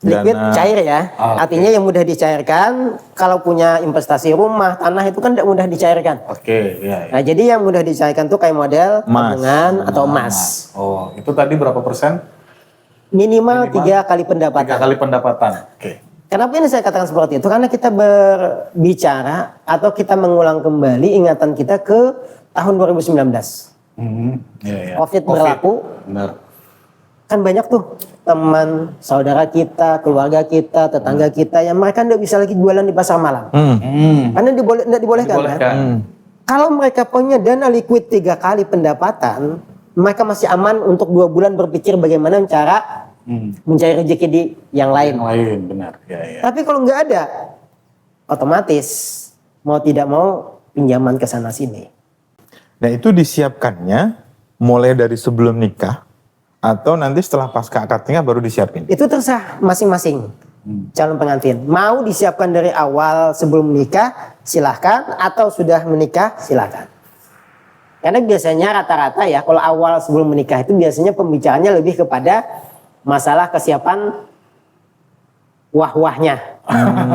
Liquid Dana- cair ya, Ah, oke. artinya yang mudah dicairkan. Kalau punya investasi rumah, tanah itu kan tidak mudah dicairkan. Oke, ya. Nah, jadi yang mudah dicairkan tuh kayak model Emas. tabungan atau emas. Oh, itu tadi berapa persen? Minimal 3 kali 3 pendapatan. kali pendapatan. Oke. Kenapa ini saya katakan seperti itu? Karena kita berbicara atau kita mengulang kembali ingatan kita ke tahun 2019. Ya. COVID berlaku. Benar. Kan banyak tuh teman, saudara kita, keluarga kita, tetangga kita yang mereka tidak bisa lagi jualan di pasar malam. Karena tidak dibolehkan. Kan? Dibolehkan. Kalau mereka punya dana liquid 3 kali pendapatan, mereka masih aman untuk 2 bulan berpikir bagaimana cara mencari rezeki di yang lain. Yang lain, benar. Ya. Tapi kalau nggak ada, otomatis mau tidak mau pinjaman ke sana sini. Nah itu disiapkannya mulai dari sebelum nikah atau nanti setelah pasca akad nikah baru disiapin? Itu terserah masing-masing calon pengantin. Mau disiapkan dari awal sebelum menikah, silahkan. Atau sudah menikah, silahkan. Karena biasanya rata-rata ya, kalau awal sebelum menikah itu biasanya pembicaranya lebih kepada masalah kesiapan wah-wahnya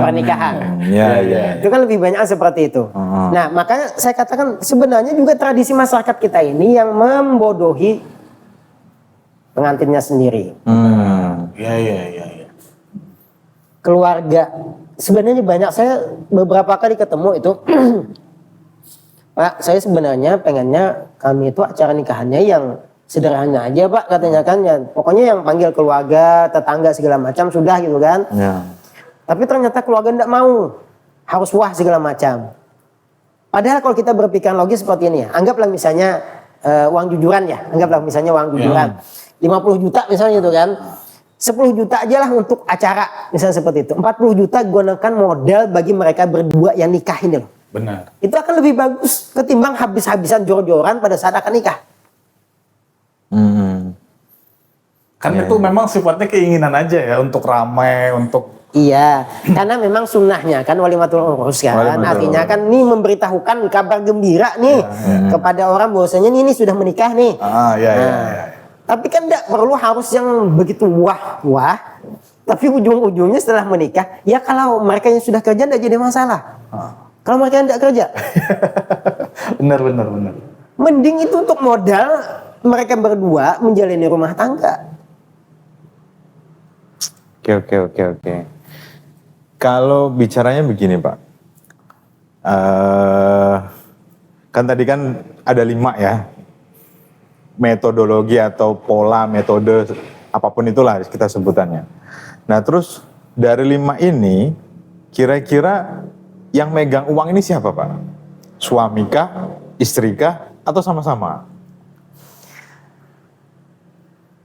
pernikahan. Ya. Itu kan lebih banyak seperti itu. Nah, makanya saya katakan sebenarnya juga tradisi masyarakat kita ini yang membodohi pengantinnya sendiri. Ya. Keluarga. Sebenarnya banyak, saya beberapa kali ketemu itu. Pak, saya sebenarnya pengennya kami itu acara nikahannya yang sederhana aja, Pak, katanya kan. Ya, pokoknya yang panggil keluarga, tetangga segala macam sudah gitu kan. Ya. Tapi ternyata keluarga tidak mau. Harus wah segala macam. Padahal kalau kita berpikir logis seperti ini ya. Anggaplah misalnya uang jujuran ya. Anggaplah misalnya uang jujuran. 50 juta misalnya gitu kan. 10 juta aja lah untuk acara. Misalnya seperti itu. 40 juta gunakan modal bagi mereka berdua yang nikah ini loh. Benar. Itu akan lebih bagus ketimbang habis-habisan jor-joran pada saat akan nikah. Kan itu memang sifatnya keinginan aja ya, untuk ramai, untuk Iya, karena memang sunnahnya kan walimatul urus kan, Walimatul artinya kan ini memberitahukan kabar gembira nih kepada orang bahwasanya ini sudah menikah nih. ya. Tapi kan tidak perlu harus yang begitu wah. Tapi ujung-ujungnya setelah menikah, ya kalau mereka yang sudah kerja tidak jadi masalah. Kalau mereka yang tidak kerja, benar. mending itu untuk modal mereka berdua menjalani rumah tangga. Oke. Kalau bicaranya begini Pak, kan tadi kan ada 5 ya, metodologi atau pola metode apapun itulah kita sebutannya. Nah terus dari 5 ini, kira-kira yang megang uang ini siapa Pak? Suami kah, istri kah, atau sama-sama?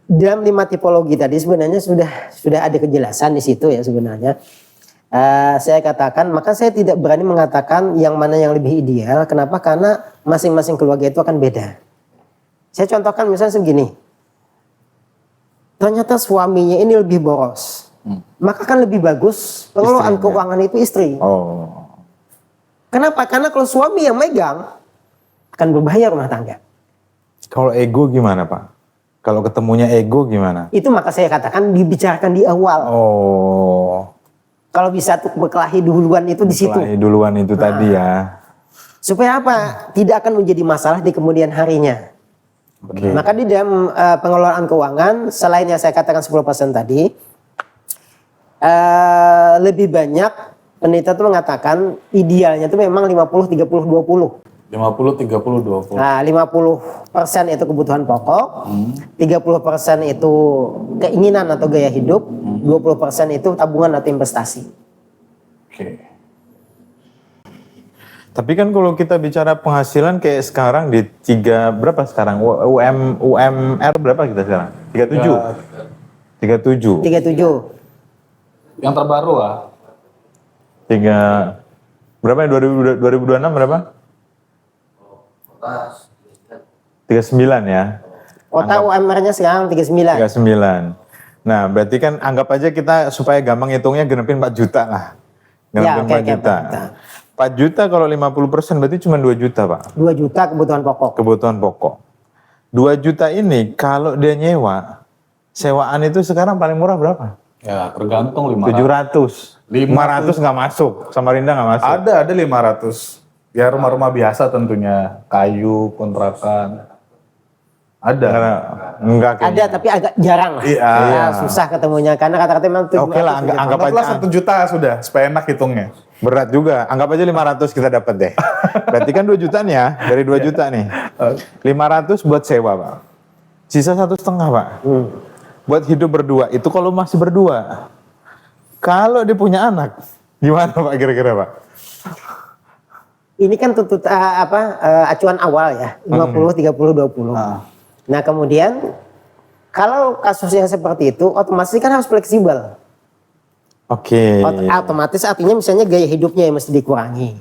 Dalam 5 tipologi tadi sebenarnya sudah ada kejelasan di situ ya sebenarnya. Saya katakan, maka saya tidak berani mengatakan yang mana yang lebih ideal. Kenapa? Karena masing-masing keluarga itu akan beda. Saya contohkan misalnya segini. Ternyata suaminya ini lebih boros. Maka kan lebih bagus pengelolaan Istrinya. keuangan itu istri. Oh, Kenapa? Karena kalau suami yang megang akan berbahaya rumah tangga. kalau ego gimana Pak? Kalau ketemunya ego gimana? Itu maka saya katakan dibicarakan di awal. Oh, Kalau bisa tuh berkelahi duluan itu di situ. kelahi duluan itu tadi ya. Supaya apa? Tidak akan menjadi masalah di kemudian harinya. Oke. Maka di dalam pengelolaan keuangan, selain yang saya katakan 10% tadi, lebih banyak penelitian itu mengatakan idealnya itu memang 50-30-20. 50, 30, 20. Nah, 50% itu kebutuhan pokok, 30% itu keinginan atau gaya hidup, 20% itu tabungan atau investasi. Oke. Tapi kan kalau kita bicara penghasilan kayak sekarang di berapa sekarang? UMR berapa kita sekarang? 37. 37. Yang terbaru lah. Berapa ya 2026 berapa? 39 ya. Kota UMR-nya sekarang 39. 39. Nah, berarti kan anggap aja kita supaya gampang hitungnya genepin 4 juta lah. Ya, Genepin 4 juta. 4 juta kalau 50% berarti cuma 2 juta, Pak. 2 juta kebutuhan pokok. Kebutuhan pokok. 2 juta ini kalau dia nyewa, sewaan itu sekarang paling murah berapa? Ya, tergantung 500. 700. 500 nggak masuk. Samarinda nggak masuk. Ada 500. Ya rumah-rumah biasa tentunya, kayu, kontrakan. Ada. Enggak kayaknya. Ada tapi agak jarang lah. Iya. Ya, susah ketemunya karena kata-kata memang 700. Oke lah, anggap Anggaplah aja 1 juta sudah, supaya enak hitungnya. berat juga. Anggap aja 500 kita dapat deh. Berarti kan 2 juta nih ya, dari 2 juta nih. 500 buat sewa, Pak. Sisa 1,5, Pak. Buat hidup berdua. Itu kalau masih berdua. Kalau dia punya anak, gimana Pak kira-kira, Pak? Ini kan acuan awal ya, 50, 30, 20. Nah kemudian kalau kasusnya seperti itu, otomatis kan harus fleksibel. Oke. Otomatis artinya misalnya gaya hidupnya yang mesti dikurangi.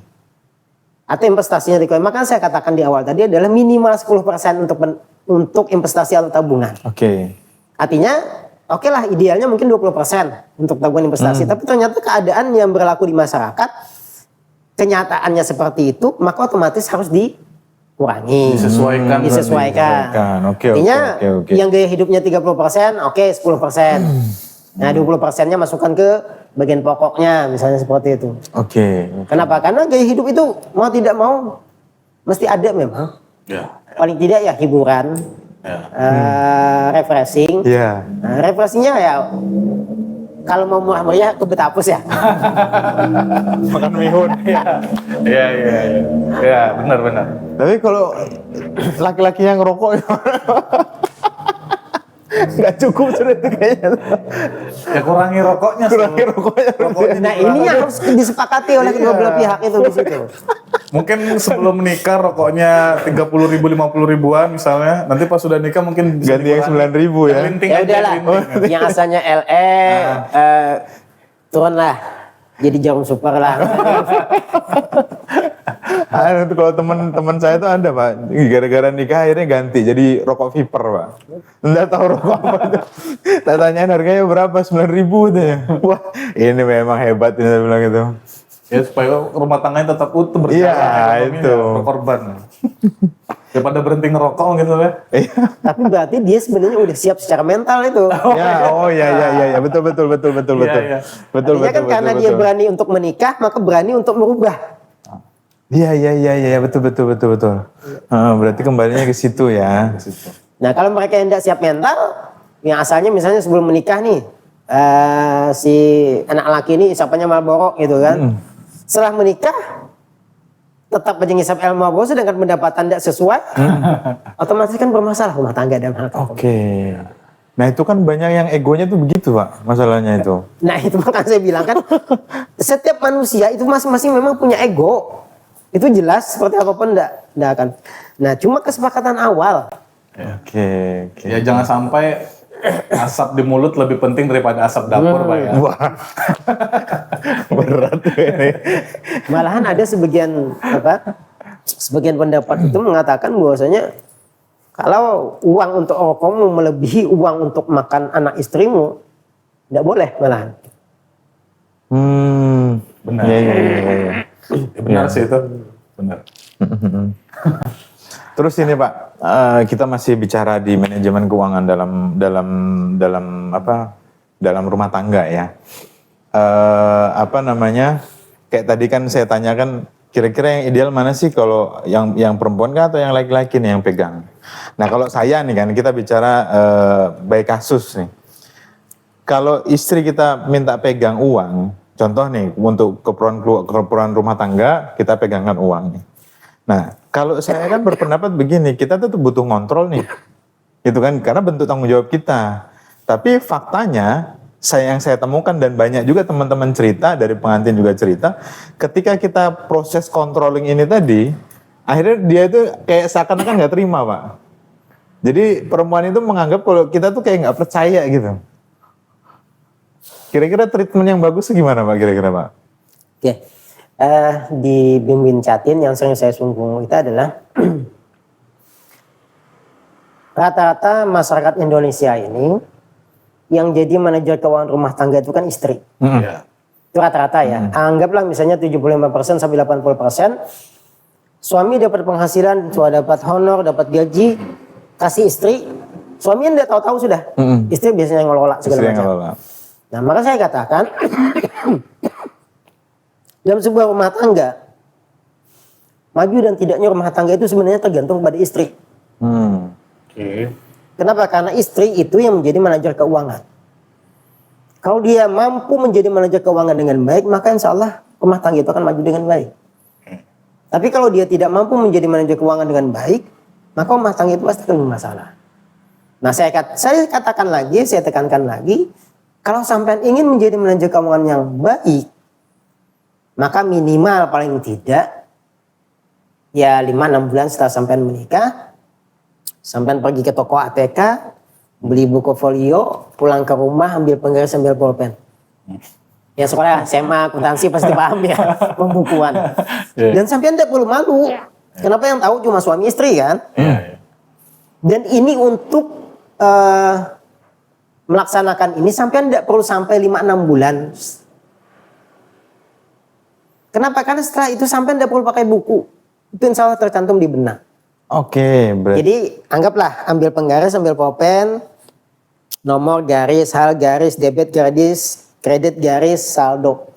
Atau investasinya dikurangi. Maka saya katakan di awal tadi adalah minimal 10% untuk investasi atau tabungan. Oke. Artinya oke lah idealnya mungkin 20% untuk tabungan investasi. Tapi ternyata keadaan yang berlaku di masyarakat, kenyataannya seperti itu, maka otomatis harus dikurangi. Disesuaikan. Oke. Artinya yang gaya hidupnya 30%, oke 10%. Nah 20%-nya masukkan ke bagian pokoknya, misalnya seperti itu. Oke. Kenapa? Karena gaya hidup itu mau tidak mau mesti ada memang. Ya. Paling tidak ya hiburan, refreshing. Iya. Nah, refreshingnya ya kalau mau murah meriah ke Betapus ya. Makan mihun. Iya. Ya, benar. Tapi kalau laki-laki yang ngerokok nggak cukup sudah itu kayaknya. Ya kurangi rokoknya. Nah ini yang harus disepakati oleh kedua belah pihak itu di situ. Mungkin sebelum nikah rokoknya 30.000, 50.000-an misalnya. Nanti pas sudah nikah mungkin bisa Ganti yang 9.000 ya. Ya udahlah, yang asalnya LE turun lah, jadi jarum super lah. Itu kalau teman saya tuh ada Pak, gara-gara nikah akhirnya ganti jadi rokok Viper Pak. Nggak tahu rokok apa itu. Tak tanyain harganya berapa, 9.000 katanya. Wah ini memang hebat ini saya bilang itu. Ya supaya rumah tangganya tetap utuh berjalan. Iya itu. Berkorban. Daripada berhenti ngerokok gitu ya. Tapi berarti dia sebenarnya udah siap secara mental itu. Ya, betul. Iya. Betul. Artinya kan karena dia berani untuk menikah, maka berani untuk merubah. Iya, betul. Berarti kembalinya ke situ ya. Nah kalau mereka yang tidak siap mental, yang asalnya misalnya sebelum menikah nih, si anak laki ini isapnya Marlboro gitu kan. Setelah menikah, tetap aja ngisap Marlboro sedangkan pendapatan tidak sesuai, otomatis kan bermasalah rumah tangga dan hal tersebut. Oke. Nah itu kan banyak yang egonya tuh begitu Pak, masalahnya itu. Nah itu makanya saya bilang kan, setiap manusia itu masing-masing memang punya ego. Itu jelas seperti apapun enggak akan. Nah cuma kesepakatan awal. Oke. Ya jangan sampai asap di mulut lebih penting daripada asap dapur Pak ya. Wah. Berat ini. Malahan ada sebagian pendapat itu mengatakan bahwasanya kalau uang untuk rokokmu melebihi uang untuk makan anak istrimu, tidak boleh malahan. Benar. Iya. Benar sih itu. Benar. Terus ini Pak, kita masih bicara di manajemen keuangan dalam rumah tangga ya. Kayak tadi kan saya tanyakan, kira-kira yang ideal mana sih kalau yang perempuan kah atau yang laki-laki nih yang pegang? Nah kalau saya nih kan kita bicara by kasus nih. kalau istri kita minta pegang uang, contoh nih untuk keperluan rumah tangga kita pegangkan uang nih. Nah, kalau saya kan berpendapat begini, kita tuh butuh kontrol nih, gitu kan? Karena bentuk tanggung jawab kita. Tapi faktanya yang saya temukan dan banyak juga teman-teman cerita dari pengantin juga cerita, ketika kita proses controlling ini tadi, akhirnya dia itu kayak seakan-akan nggak terima, Pak. Jadi perempuan itu menganggap kalau kita tuh kayak nggak percaya gitu. Kira-kira treatment yang bagus gimana, Pak? Kira-kira, Pak? Oke. Di Bimbing Catin yang sering saya sungguh itu adalah rata-rata masyarakat Indonesia ini yang jadi manajer keuangan rumah tangga itu kan istri. Iya. Itu rata-rata ya. Anggaplah misalnya 75% sampai 80%. Suami dapat penghasilan, sudah dapat honor, dapat gaji, kasih istri. Suami yang tidak tahu-tahu sudah. Istri biasanya ngelola segala macam. Nah, maka saya katakan dalam sebuah rumah tangga, maju dan tidaknya rumah tangga itu sebenarnya tergantung pada istri. Oke. Kenapa? Karena istri itu yang menjadi manajer keuangan. Kalau dia mampu menjadi manajer keuangan dengan baik, maka insya Allah rumah tangga itu akan maju dengan baik. Tapi kalau dia tidak mampu menjadi manajer keuangan dengan baik, maka rumah tangga itu pasti akan bermasalah. Nah, saya katakan lagi, saya tekankan lagi, kalau sampai ingin menjadi manajer keuangan yang baik, maka minimal paling tidak ya 5-6 bulan setelah sampai menikah, sampai pergi ke toko ATK, beli buku folio, pulang ke rumah ambil penggaris, ambil pulpen. Ya sekolah SMA akuntansi pasti paham ya pembukuan. Dan sampean tidak perlu malu. Kenapa yang tahu cuma suami istri kan? Dan ini untuk melaksanakan ini sampean tidak perlu sampai 5-6 bulan. Kenapa? Karena setelah itu sampean tidak perlu pakai buku. Itu insya Allah tercantum di benak. Oke, berarti. Jadi anggaplah ambil penggaris, ambil pulpen, nomor garis, hal garis, debit kredit garis, saldo.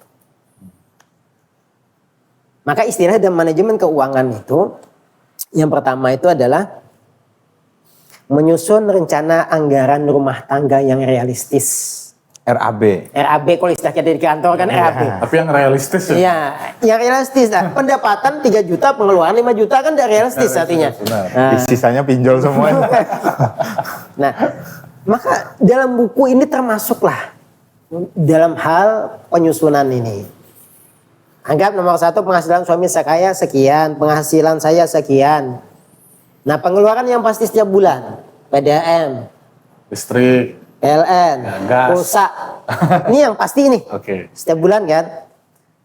Maka istilah dalam manajemen keuangan itu, yang pertama itu adalah menyusun rencana anggaran rumah tangga yang realistis. RAB. RAB kalau istilah kita di kantor kan RAB. Tapi yang realistis ya. Iya, yang realistis lah. Pendapatan 3 juta, pengeluaran 5 juta kan tidak realistis artinya. Benar. Sisanya pinjol semuanya. Nah, maka dalam buku ini termasuklah dalam hal penyusunan ini. Anggap nomor 1 penghasilan suami saya sekian, penghasilan saya sekian. Nah, pengeluaran yang pasti setiap bulan, PDAM, Listrik. PLN, Ya, gas. pulsa. Ini yang pasti ini. Oke. Setiap bulan kan.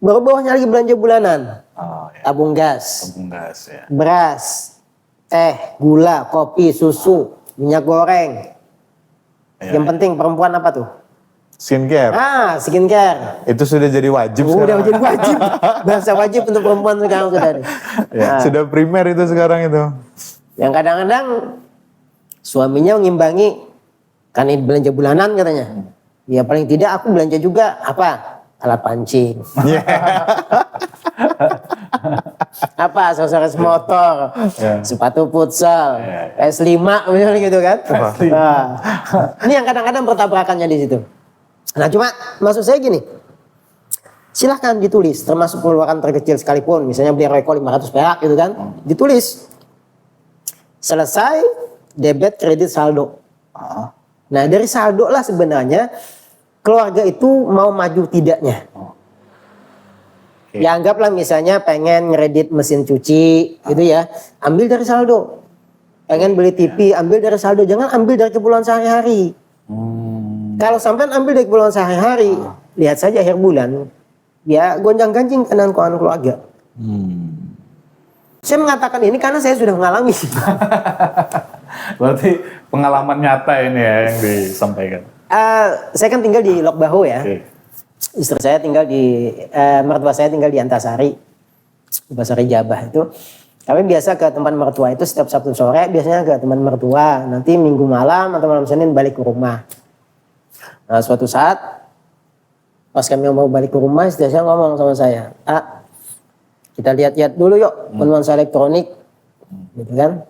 Baru bawahnya lagi belanja bulanan. Oh, ya. Tabung gas, Tabung gas ya. beras, teh, gula, kopi, susu, minyak goreng. Ya, Yang penting perempuan apa tuh? Skincare. Skincare. Itu sudah jadi wajib Udah sekarang. menjadi wajib. Bahasa wajib untuk perempuan sekarang sudah. Nah, Sudah primer itu sekarang itu. yang kadang-kadang suaminya mengimbangi, kan ini belanja bulanan katanya. Ya paling tidak aku belanja juga apa? Alat pancing. Apa? Aksesoris motor, sepatu futsal, PS5 misalnya gitu kan. Nah, ini yang kadang-kadang bertabrakannya di situ. Nah cuma maksud saya gini, silahkan ditulis, termasuk pengeluaran terkecil sekalipun, misalnya beli rokok 500 perak gitu kan, ditulis. Selesai, debit, kredit, saldo. Nah dari saldo lah sebenarnya keluarga itu mau maju tidaknya. Ya anggaplah misalnya pengen ngeredit mesin cuci gitu ya, ambil dari saldo. Pengen beli TV, ambil dari saldo, jangan ambil dari keperluan sehari-hari. Kalau sampai ambil dari keperluan sehari-hari, lihat saja akhir bulan, ya gonjang-ganjing kanan keuangan keluarga. Saya mengatakan ini karena saya sudah mengalami. Berarti pengalaman nyata ini ya yang disampaikan. Saya kan tinggal di Lok Baho ya. Oke. Istri saya tinggal di, mertua saya tinggal di Antasari, di Pasar Jabah itu. Kami biasa ke tempat mertua itu setiap Sabtu sore, biasanya ke tempat mertua. Nanti Minggu malam atau malam Senin balik ke rumah. Nah suatu saat, pas kami mau balik ke rumah, istri saya ngomong sama saya, kita lihat-lihat dulu yuk nuansa elektronik, gitu kan?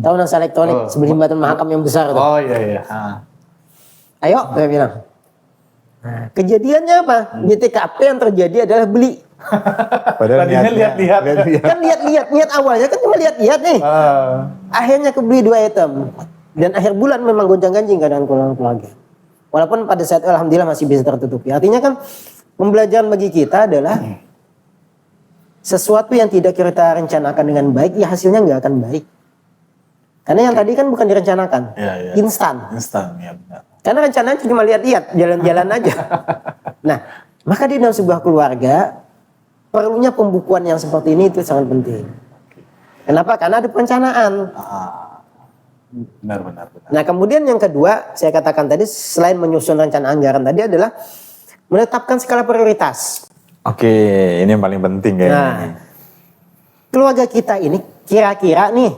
Tahu nuansa elektronik sebelum jembatan Mahakam yang besar tuh. Oh iya iya. Ayo, saya bilang. Nah, kejadiannya apa? Di TKP yang terjadi adalah beli. Padahal Tadinya lihat-lihat. Kan lihat-lihat, niat awalnya kan cuma lihat-lihat nih. Akhirnya kebeli 2 item. Dan akhir bulan memang gonjang-ganjing keadaan keluarga. Walaupun pada saat alhamdulillah masih bisa tertutupi. Artinya kan pembelajaran bagi kita adalah sesuatu yang tidak kita rencanakan dengan baik, ya hasilnya nggak akan baik. Karena yang tadi kan bukan direncanakan, instan. Instan, ya benar. Karena rencananya cuma lihat-lihat, jalan-jalan aja. Nah, maka di dalam sebuah keluarga perlunya pembukuan yang seperti ini itu sangat penting. Kenapa? Karena ada perencanaan. Benar. Nah, kemudian yang kedua, saya katakan tadi selain menyusun rencana anggaran tadi adalah menetapkan skala prioritas. Oke, ini yang paling penting kayaknya. Nah, keluarga kita ini kira-kira nih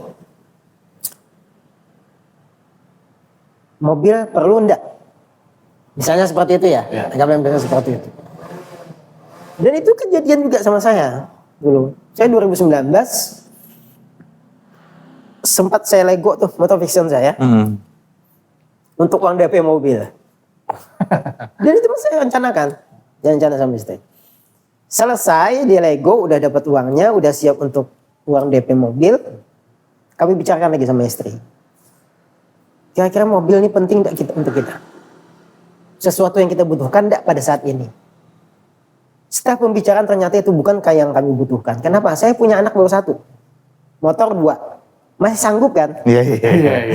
mobil perlu enggak? Misalnya seperti itu ya. Anggap yang biasa seperti itu. Dan itu kejadian juga sama saya dulu. Saya 2019 sempat saya lego tuh motor fiction saya untuk uang DP mobil. Dan itu saya rencanakan, rencana sama istri. Selesai di lego, udah dapat uangnya, udah siap untuk uang DP mobil. Kami bicarakan lagi sama istri. Kira-kira mobil ini penting enggak untuk kita? Sesuatu yang kita butuhkan enggak pada saat ini? Setelah pembicaraan ternyata itu bukan kayak yang kami butuhkan. Kenapa? Saya punya anak baru 1, motor 2, masih sanggup kan? Iya.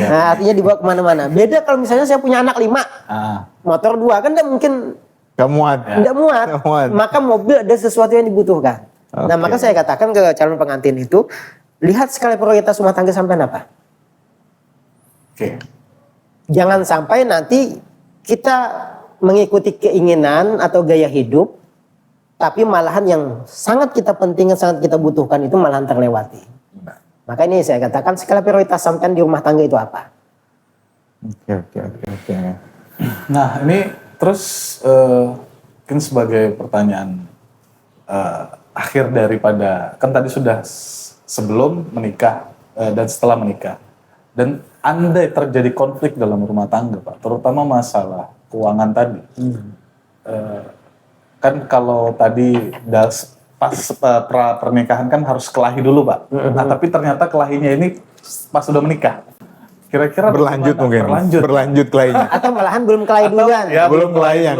Nah, artinya dibawa kemana-mana. Beda kalau misalnya saya punya anak 5, motor 2 kan enggak mungkin. Gak muat. Enggak muat. Maka mobil ada sesuatu yang dibutuhkan. Nah, maka saya katakan ke calon pengantin itu, lihat skala prioritas rumah tangga sampai apa. Jangan sampai nanti kita mengikuti keinginan atau gaya hidup, tapi malahan yang sangat kita pentingkan, sangat kita butuhkan itu malahan terlewati. Maka ini saya katakan skala prioritas sampean di rumah tangga itu apa? Oke. Nah, ini terus mungkin sebagai pertanyaan akhir daripada, kan tadi sudah sebelum menikah dan setelah menikah. Dan andai terjadi konflik dalam rumah tangga, Pak, terutama masalah keuangan tadi. Kan kalau tadi pas pra pernikahan kan harus kelahi dulu, Pak. Nah, tapi ternyata kelahinya ini pas sudah menikah. Kira-kira berlanjut bagaimana? mungkin. Berlanjut kelahinya. Atau malahan belum kelahi duluan. Ya, belum kelahi ya.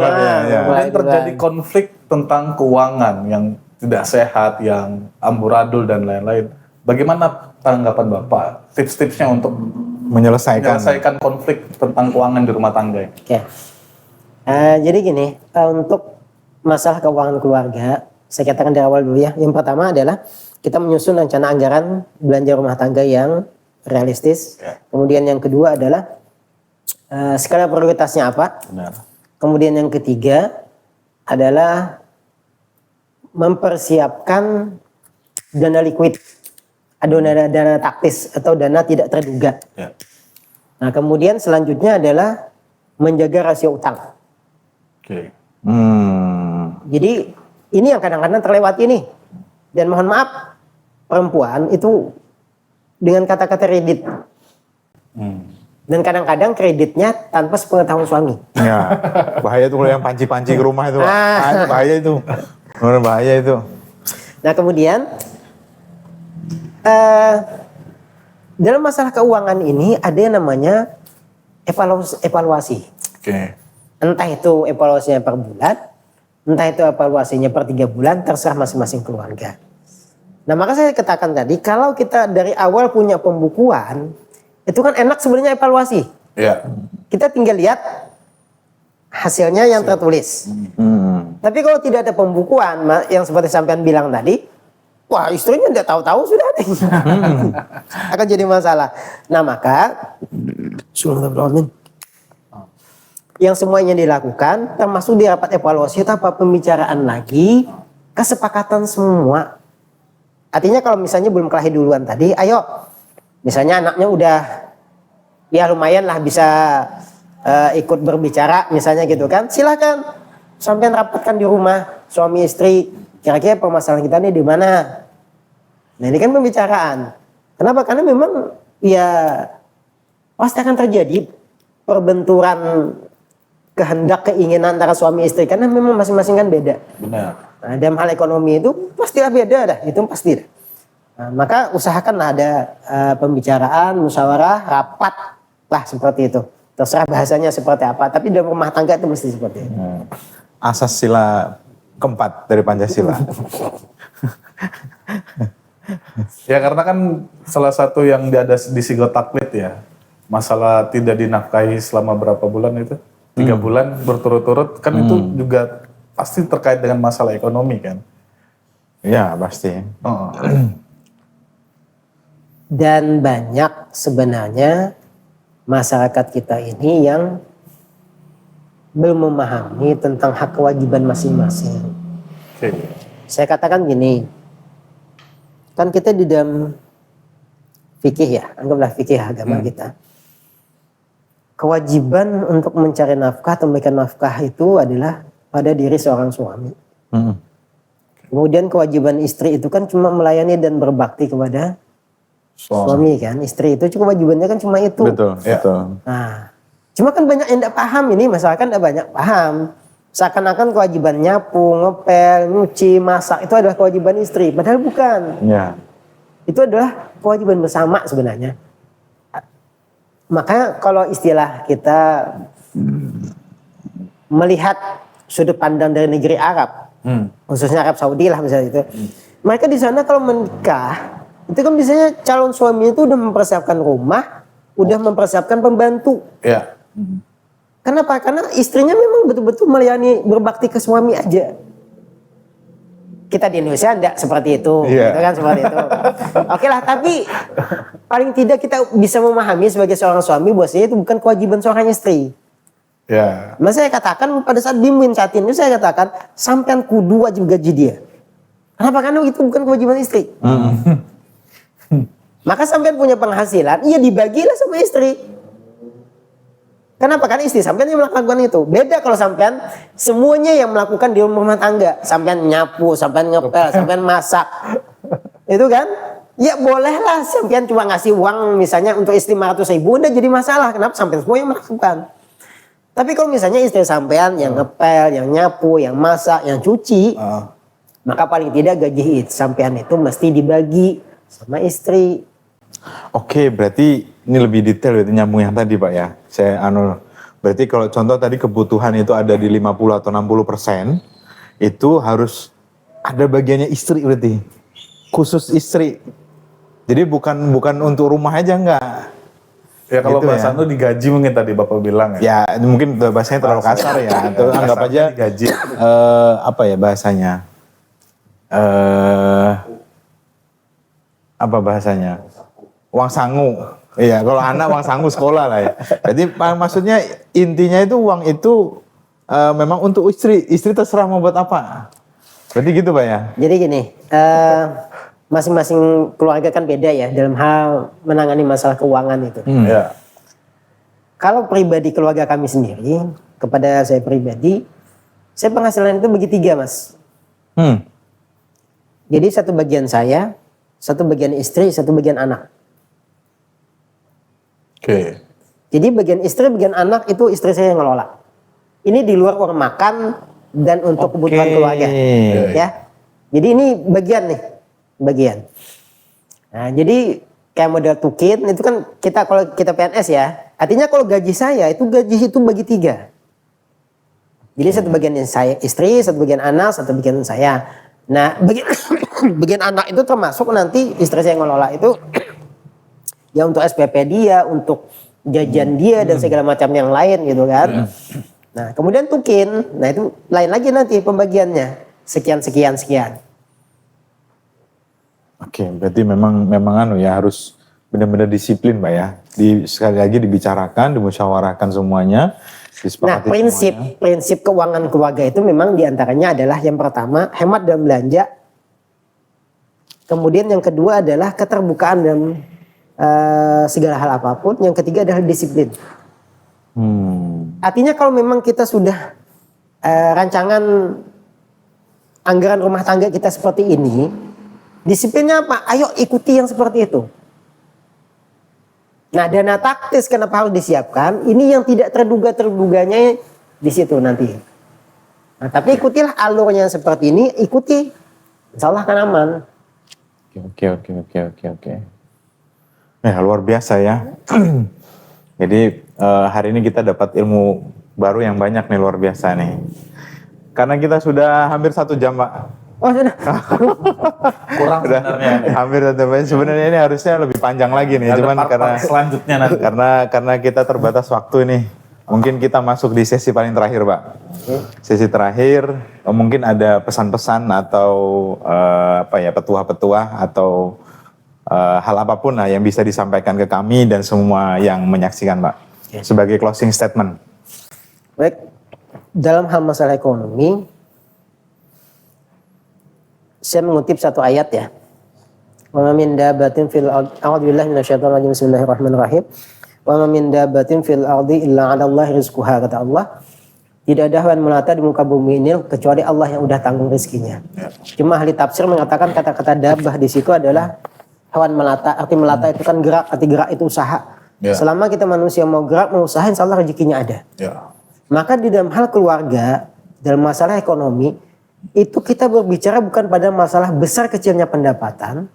Dan terjadi konflik tentang keuangan yang tidak sehat, yang amburadul dan lain-lain. Bagaimana tanggapan Bapak? Tips-tipsnya untuk menyelesaikan konflik tentang keuangan di rumah tangga. Oke. Jadi gini, untuk masalah keuangan keluarga, saya katakan dari awal dulu ya. Yang pertama adalah kita menyusun rencana anggaran belanja rumah tangga yang realistis. Kemudian yang kedua adalah skala prioritasnya apa. Benar. Kemudian yang ketiga adalah mempersiapkan dana liquid, dana taktis atau dana tidak terduga. Nah, kemudian selanjutnya adalah menjaga rasio utang. Jadi ini yang kadang-kadang terlewati nih. Dan mohon maaf, perempuan itu dengan kata-kata kredit. Dan kadang-kadang kreditnya tanpa sepengetahuan suami. Ya, bahaya tuh kalau yang panci-panci ke rumah itu. Bahaya itu. Benar bahaya itu. Nah, kemudian dalam masalah keuangan ini ada yang namanya evaluasi. Entah itu evaluasinya per bulan, entah itu evaluasinya per 3 bulan, terserah masing-masing keluarga. Nah, maka saya katakan tadi, kalau kita dari awal punya pembukuan, itu kan enak sebenarnya evaluasi. Kita tinggal lihat hasilnya yang tertulis. Tapi kalau tidak ada pembukuan, yang seperti sampean bilang tadi, wah istrinya tidak tahu-tahu sudah ada. Akan jadi masalah. Nah, maka yang semuanya dilakukan, termasuk di rapat evaluasi itu apa, pembicaraan lagi, kesepakatan semua. Artinya kalau misalnya belum kelahi duluan tadi, ayo, misalnya anaknya udah, ya lumayan lah bisa ikut berbicara, misalnya gitu kan, silakan sampai rapatkan di rumah suami istri, kira-kira permasalahan kita ini di mana. Nah, ini kan pembicaraan. Kenapa? Karena memang ya pasti akan terjadi perbenturan kehendak keinginan antara suami istri karena memang masing-masing kan beda. Benar. Nah, dalam hal ekonomi itu pastilah beda dah, itu pasti dah. Nah, maka usahakanlah ada pembicaraan, musyawarah, rapat lah seperti itu. Terserah bahasanya seperti apa, tapi dalam rumah tangga itu mesti seperti itu. Asas sila keempat dari Pancasila. Ya karena kan salah satu yang ada di Sigo Taklid ya, masalah tidak dinafkahi selama berapa bulan itu? 3 bulan berturut-turut, kan itu juga pasti terkait dengan masalah ekonomi kan? Ya pasti. Oh. Dan banyak sebenarnya masyarakat kita ini yang belum memahami tentang hak kewajiban masing-masing. Oke. Saya katakan gini, kan kita di dalam fikih ya, anggaplah fikih agama kita. Kewajiban untuk mencari nafkah atau memberikan nafkah itu adalah pada diri seorang suami. Kemudian kewajiban istri itu kan cuma melayani dan berbakti kepada suami kan. Istri itu cuma kewajibannya kan cuma itu. Betul, Ya. betul. Nah, cuma kan banyak yang tidak paham ini, masyarakat tidak banyak paham. Seakan-akan kewajiban nyapu, ngepel, nyuci, masak itu adalah kewajiban istri. Padahal bukan. Ya. Itu adalah kewajiban bersama sebenarnya. Maka kalau istilah kita melihat sudut pandang dari negeri Arab, khususnya Arab Saudi lah misalnya itu, mereka di sana kalau menikah itu kan biasanya calon suami itu udah mempersiapkan rumah, udah mempersiapkan pembantu. Ya. Kenapa? Karena istrinya memang betul-betul melayani berbakti ke suami aja. Kita di Indonesia enggak seperti itu, Iya. gitu kan seperti itu. Oke lah, tapi paling tidak kita bisa memahami sebagai seorang suami bahwasanya itu bukan kewajiban seorang istri. Ya. Mas saya katakan pada saat bimbing saat ini saya katakan sampean kudu wajib gaji dia. Kenapa? Karena itu bukan kewajiban istri. Maka sampean punya penghasilan, iya dibagilah sama istri. Kenapa? Karena istri sampean yang melakukan itu. Beda kalau sampean semuanya yang melakukan di rumah tangga. Sampean nyapu, sampean ngepel, sampean masak. Itu kan? Ya bolehlah sampean cuma ngasih uang misalnya untuk istri 500.000 udah jadi masalah. Kenapa? Sampean semua yang melakukan. Tapi kalau misalnya istri sampean yang ngepel, yang nyapu, yang masak, yang cuci, maka paling tidak gaji sampean itu mesti dibagi sama istri. Oke, berarti ini lebih detail berarti nyambung yang tadi Pak ya. Berarti kalau contoh tadi kebutuhan itu ada di 50 atau 60%, itu harus ada bagiannya istri berarti. Khusus istri. Jadi bukan untuk rumah aja enggak. Ya kalau Gitu bahasa ya. itu digaji mungkin tadi Bapak bilang ya. Ya, mungkin bahasanya terlalu kasar ya. Atau anggap aja digaji. apa ya bahasanya? Apa bahasanya? Uang sangu. Iya, kalau anak uang sangu sekolah lah ya. Jadi maksudnya intinya itu uang itu memang untuk istri. Istri terserah mau buat apa. Berarti gitu Pak ya? Jadi gini, masing-masing keluarga kan beda ya dalam hal menangani masalah keuangan itu. Ya. Kalau pribadi keluarga kami sendiri, kepada saya pribadi, saya penghasilan itu bagi 3 Mas. Jadi satu bagian saya, satu bagian istri, satu bagian anak. Oke. Jadi bagian istri, bagian anak itu istri saya yang ngelola. Ini di luar uang makan dan untuk kebutuhan keluarga. Ya. Jadi ini bagian nih, bagian. Nah, jadi kayak model tukin itu kan kita kalau kita PNS ya, artinya kalau gaji saya itu gaji itu bagi 3. Jadi satu bagian saya istri, satu bagian anak, satu bagian saya. Nah, bagian bagian anak itu termasuk nanti istri saya yang ngelola itu ya untuk SPP dia, untuk jajan dia dan segala macam yang lain gitu kan. Nah, kemudian tukin, nah itu lain lagi nanti pembagiannya. Sekian. Oke, berarti memang harus benar-benar disiplin Pak ya. Sekali lagi dibicarakan, dimusyawarahkan semuanya, Nah, disepakati semuanya. prinsip keuangan keluarga itu memang diantaranya adalah yang pertama hemat dalam belanja. Kemudian yang kedua adalah keterbukaan dalam segala hal apapun. Yang ketiga adalah disiplin. Artinya kalau memang kita sudah rancangan anggaran rumah tangga kita seperti ini, disiplinnya apa? Ayo ikuti yang seperti itu. Nah, dana taktis kenapa harus disiapkan? Ini yang tidak terduga-terduganya di situ nanti. Nah, tapi ikutilah alurnya seperti ini, ikuti, insya Allah akan aman. Oke. Nah, luar biasa ya. Jadi hari ini kita dapat ilmu baru yang banyak nih, luar biasa nih. Karena kita sudah hampir 1 jam, Pak. Oh sudah. Kurang sebenarnya. Hampir 1 jam. Sebenarnya ini harusnya lebih panjang lagi nih, Ada cuman part-part karena selanjutnya nanti. karena kita terbatas waktu nih. Mungkin kita masuk di sesi paling terakhir, Pak. Sesi terakhir, mungkin ada pesan-pesan atau petuah-petuah atau hal apapun lah yang bisa disampaikan ke kami dan semua yang menyaksikan, Pak. Sebagai closing statement. Baik, dalam hal masalah ekonomi, saya mengutip satu ayat ya. Wa ma min dabbatin fil ardi, a'udzubillahi minasyaitonir rajim, bismillahirrahmanirrahim. Wa ma min dabbatin fil ardi illa 'ala Allahi rizquha, kata Allah. Tidak ada hewan melata di muka bumi ini kecuali Allah yang udah tanggung rezekinya. Cuma ahli tafsir mengatakan kata-kata dabbah di situ adalah hewan melata. Arti melata itu kan gerak, arti gerak itu usaha. Selama kita manusia mau gerak, mau usaha, insya Allah rezekinya ada. Maka di dalam hal keluarga, dalam masalah ekonomi, itu kita berbicara bukan pada masalah besar kecilnya pendapatan,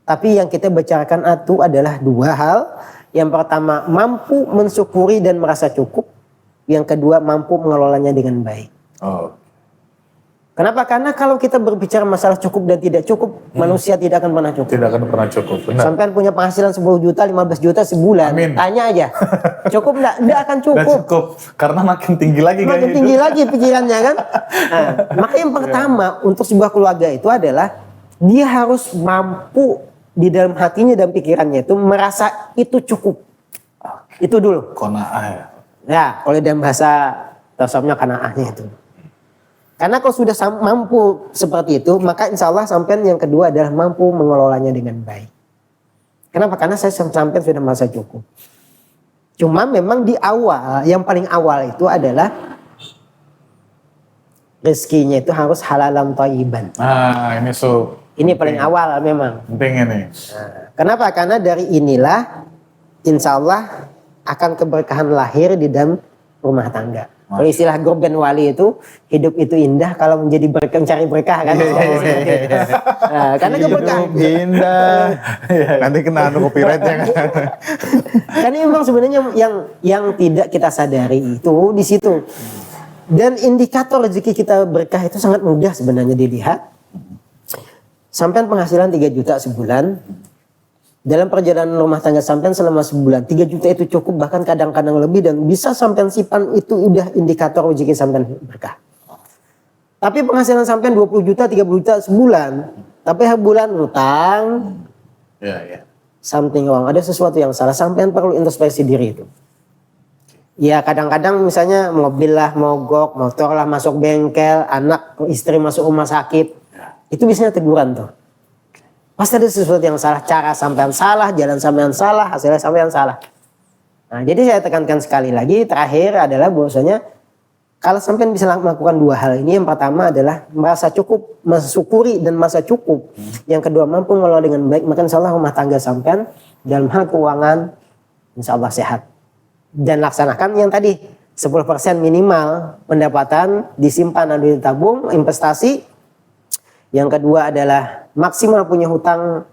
tapi yang kita bicarakan itu adalah 2 hal. Yang pertama, mampu mensyukuri dan merasa cukup. Yang kedua, mampu mengelolanya dengan baik. Kenapa? Karena kalau kita berbicara masalah cukup dan tidak cukup, manusia tidak akan pernah cukup. Tidak akan pernah cukup, benar. Sampai punya penghasilan 10 juta, 15 juta sebulan. Amin. Tanya aja. Cukup enggak? Enggak akan cukup. Nggak cukup, karena makin tinggi lagi gaya Makin hidup. tinggi lagi pikirannya kan. Nah, maka yang pertama untuk sebuah keluarga itu adalah dia harus mampu di dalam hatinya dan pikirannya itu merasa itu cukup. Itu dulu. Qanaah ya. Ya, kalau dalam bahasa tasawufnya qanaahnya itu. Karena kalau sudah mampu seperti itu, maka insya Allah sampean yang kedua adalah mampu mengelolanya dengan baik. Kenapa? Karena saya sampean sudah merasa cukup. Cuma memang di awal, yang paling awal itu adalah rezekinya itu harus halalan thayyiban. Nah, ini Ini paling awal memang. penting ini. Nah, kenapa? Karena dari inilah insya Allah akan keberkahan lahir di dalam rumah tangga. Kalau istilah Guru Ben Wali itu, hidup itu indah kalau menjadi berkah, mencari berkah kan. Nah, karena keberkahan. Hidup indah. Nanti kena copyright-nya kan. Karena memang sebenarnya yang tidak kita sadari itu di situ. Dan indikator rezeki kita berkah itu sangat mudah sebenarnya dilihat. Sampai penghasilan 3 juta sebulan. Dalam perjalanan rumah tangga sampean selama sebulan 3 juta itu cukup, bahkan kadang-kadang lebih, dan bisa sampean simpan, itu udah indikator rezeki sampean berkah. Tapi penghasilan sampean 20 juta, 30 juta sebulan, tapi bulan utang, something wrong, ada sesuatu yang salah. Sampean perlu introspeksi diri itu. Ya kadang-kadang misalnya mobil lah mogok, motor lah masuk bengkel, anak istri masuk rumah sakit, itu biasanya teguran tuh. Pasti ada sesuatu yang salah, cara sampean salah, jalan sampean salah, hasilnya sampean salah. Nah, jadi saya tekankan sekali lagi, terakhir adalah bahwasanya kalau sampean bisa melakukan 2 hal ini, yang pertama adalah merasa cukup, mensyukuri dan merasa cukup. Yang kedua, mampu mengelola dengan baik, maka insya Allah rumah tangga sampean dalam hal keuangan insya Allah sehat. Dan laksanakan yang tadi, 10% minimal pendapatan disimpan atau ditabung, investasi. Yang kedua adalah maksimal punya hutang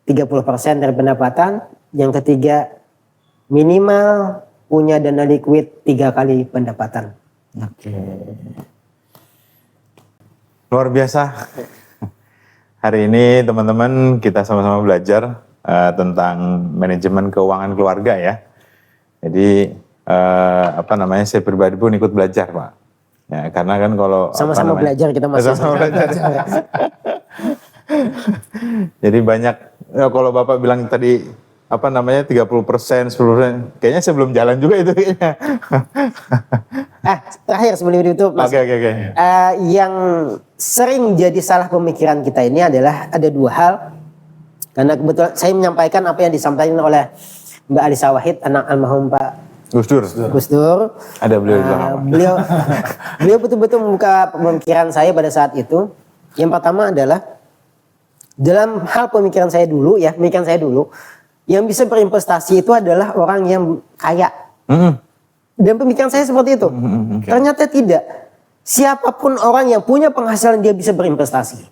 30% dari pendapatan. Yang ketiga, minimal punya dana liquid 3 kali pendapatan. Luar biasa. Hari ini teman-teman kita sama-sama belajar tentang manajemen keuangan keluarga ya. Jadi saya pribadi pun ikut belajar, Pak. Ya, karena kan kalau Sama-sama belajar, kita masih sama belajar. Jadi banyak kalau Bapak bilang tadi 30%, 10%, kayaknya saya belum jalan juga itu kayaknya. Terakhir sebelum itu Mas. Oke. Yang sering jadi salah pemikiran kita ini adalah ada 2 hal. Karena kebetulan saya menyampaikan apa yang disampaikan oleh Mbak Alisa Wahid, anak almarhum Pak Gus Dur. Ada beliau di belakang. Beliau betul-betul membuka pemikiran saya pada saat itu. Yang pertama adalah dalam hal pemikiran saya dulu, yang bisa berinvestasi itu adalah orang yang kaya. Dan pemikiran saya seperti itu. Ternyata tidak. Siapapun orang yang punya penghasilan dia bisa berinvestasi.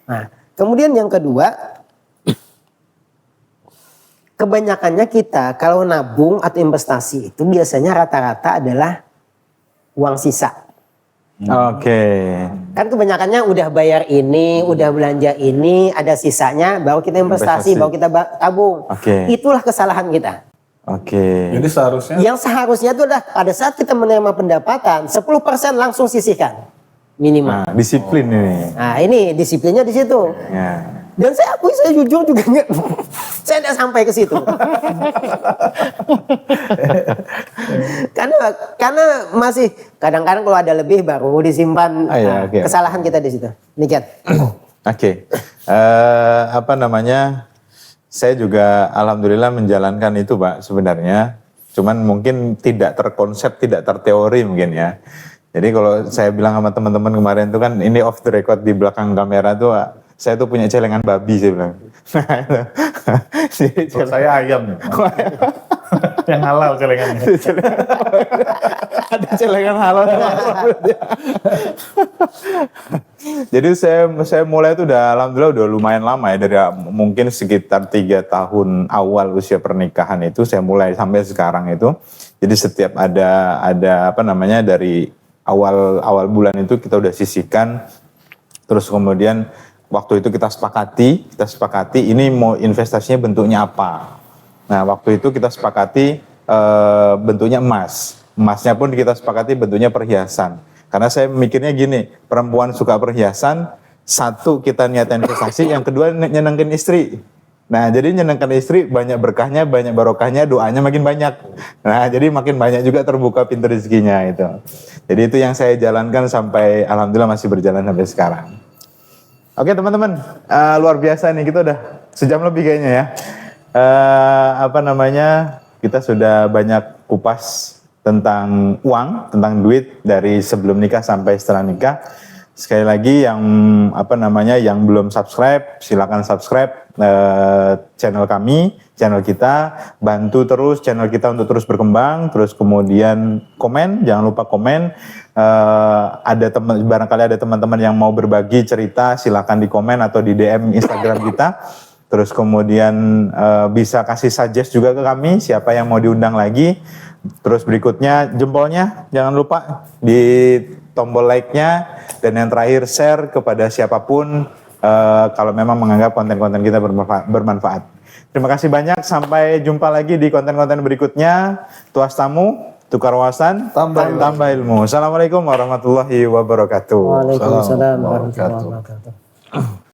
Nah, kemudian yang kedua, kebanyakannya kita kalau nabung atau investasi itu biasanya rata-rata adalah uang sisa. Oke. Kan kebanyakannya udah bayar ini, udah belanja ini, ada sisanya, baru kita investasi, baru kita tabung. Oke. Itulah kesalahan kita. Oke. Jadi seharusnya Yang seharusnya itu adalah pada saat kita menerima pendapatan, 10% langsung sisihkan minimal. Nah, disiplin ini. Nah, ini disiplinnya di situ. Ya. Dan saya akui, saya jujur juga nggak, saya tidak sampai ke situ. karena masih kadang-kadang kalau ada lebih baru disimpan. Oke. Kesalahan kita di situ. Demikian. Oke. Apa namanya? Saya juga alhamdulillah menjalankan itu, Pak, sebenarnya. Cuman mungkin tidak terkonsep, tidak terteori mungkin ya. Jadi kalau saya bilang sama teman-teman kemarin itu kan, ini off the record di belakang kamera tuh, saya tuh punya celengan babi, saya bilang. Jadi kalau saya ayam. Yang halal celengannya. ada celengan halal. Jadi saya mulai itu udah alhamdulillah udah lumayan lama ya, dari mungkin sekitar 3 tahun awal usia pernikahan itu saya mulai sampai sekarang itu. Jadi setiap ada apa namanya, dari awal bulan itu kita udah sisihkan, terus kemudian waktu itu kita sepakati ini mau investasinya bentuknya apa. Nah, waktu itu kita sepakati bentuknya emas. Emasnya pun kita sepakati bentuknya perhiasan. Karena saya mikirnya gini, perempuan suka perhiasan, satu kita niat investasi, yang kedua nyenengin istri. Nah, jadi nyenengkan istri, banyak berkahnya, banyak barokahnya, doanya makin banyak. Nah, jadi makin banyak juga terbuka pintu rezekinya itu. Jadi itu yang saya jalankan sampai alhamdulillah masih berjalan sampai sekarang. Oke teman-teman, luar biasa nih, kita udah sejam lebih kayaknya ya. Apa namanya, kita sudah banyak kupas tentang uang, tentang duit dari sebelum nikah sampai setelah nikah. Sekali lagi yang apa namanya, yang belum subscribe, silakan subscribe channel kami, channel kita, bantu terus channel kita untuk terus berkembang, terus kemudian komen, jangan lupa komen. Barangkali ada teman-teman yang mau berbagi cerita, silakan di komen atau di DM Instagram kita. Terus kemudian bisa kasih suggest juga ke kami siapa yang mau diundang lagi. Terus berikutnya jempolnya jangan lupa di tombol like-nya, dan yang terakhir share kepada siapapun kalau memang menganggap konten-konten kita bermanfaat. Terima kasih banyak, sampai jumpa lagi di konten-konten berikutnya. Tuas tamu, tukar wawasan, tambah ilmu. Assalamualaikum warahmatullahi wabarakatuh. Waalaikumsalam warahmatullahi wabarakatuh.